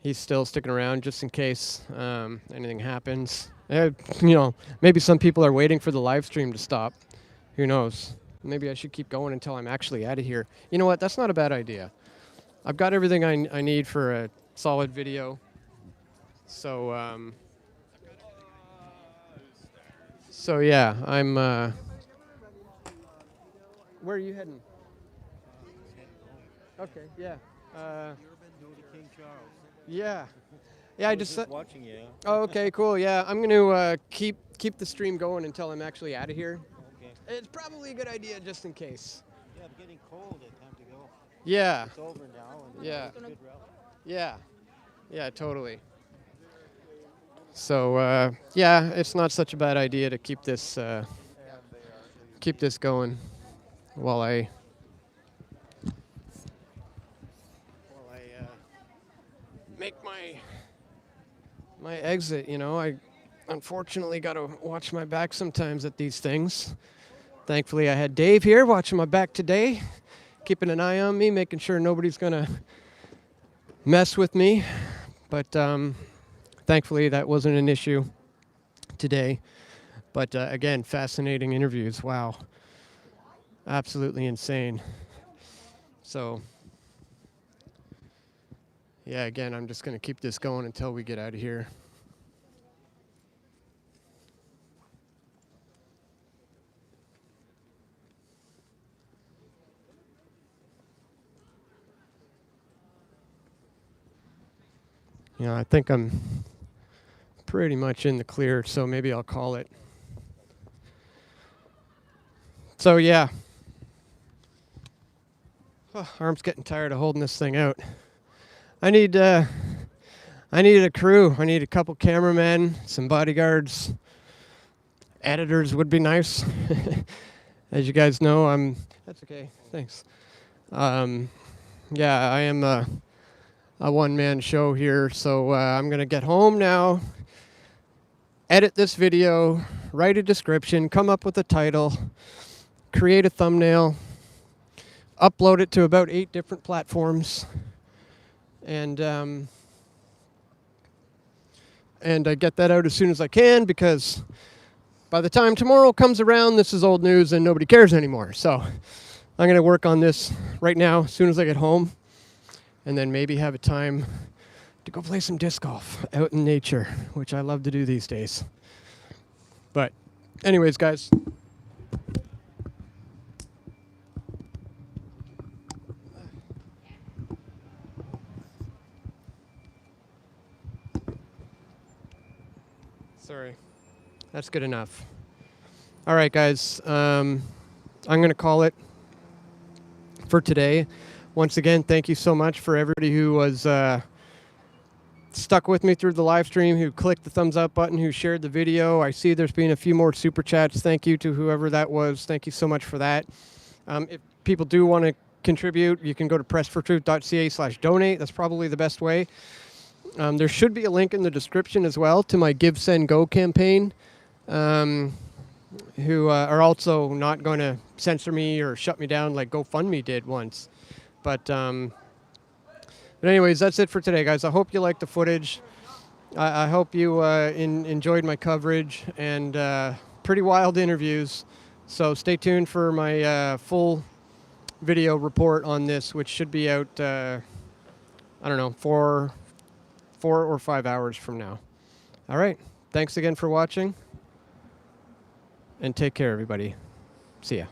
He's still sticking around just in case anything happens. Maybe some people are waiting for the live stream to stop. Who knows? Maybe I should keep going until I'm actually out of here. You know what? That's not a bad idea. I've got everything I need for a solid video. So, so yeah, I'm, where are you heading? Okay, yeah. Yeah. Yeah, I just watching you. Oh, okay, cool. Yeah, I'm going to keep the stream going until I'm actually out of here. Okay. It's probably a good idea just in case. Yeah, it's getting cold. It's time to go. Yeah. It's over now. And Yeah. it's a good rally. Yeah. Yeah, totally. So, yeah, it's not such a bad idea to keep this going while I make my exit. You know, I unfortunately got to watch my back sometimes at these things. Thankfully, I had Dave here watching my back today, keeping an eye on me, making sure nobody's gonna mess with me. But thankfully, that wasn't an issue today. But again, fascinating interviews. Wow, absolutely insane. So yeah, again, I'm just gonna keep this going until we get out of here. Yeah, I think I'm pretty much in the clear, so maybe I'll call it. So yeah. Oh, arm's getting tired of holding this thing out. I need a crew. I need a couple cameramen, some bodyguards. Editors would be nice. As you guys know, that's okay. Thanks. Yeah, I am a one-man show here, so I'm gonna get home now, edit this video, write a description, come up with a title, create a thumbnail, upload it to about 8 different platforms, and I get that out as soon as I can, because by the time tomorrow comes around, this is old news and nobody cares anymore. So I'm gonna work on this right now as soon as I get home, and then maybe have a time to go play some disc golf out in nature, which I love to do these days. But anyways, guys. Sorry. That's good enough. All right, guys. I'm going to call it for today. Once again, thank you so much for everybody who was stuck with me through the live stream, who clicked the thumbs up button, who shared the video. I see there's been a few more super chats. Thank you to whoever that was. Thank you so much for that. If people do want to contribute, you can go to pressfortruth.ca/donate. That's probably the best way. There should be a link in the description as well to my Give, Send, Go campaign, who are also not going to censor me or shut me down like GoFundMe did once. But anyways, that's it for today, guys. I hope you liked the footage. I hope you enjoyed my coverage and pretty wild interviews. So stay tuned for my full video report on this, which should be out, I don't know, 4 or 5 hours from now. All right. Thanks again for watching. And take care, everybody. See ya.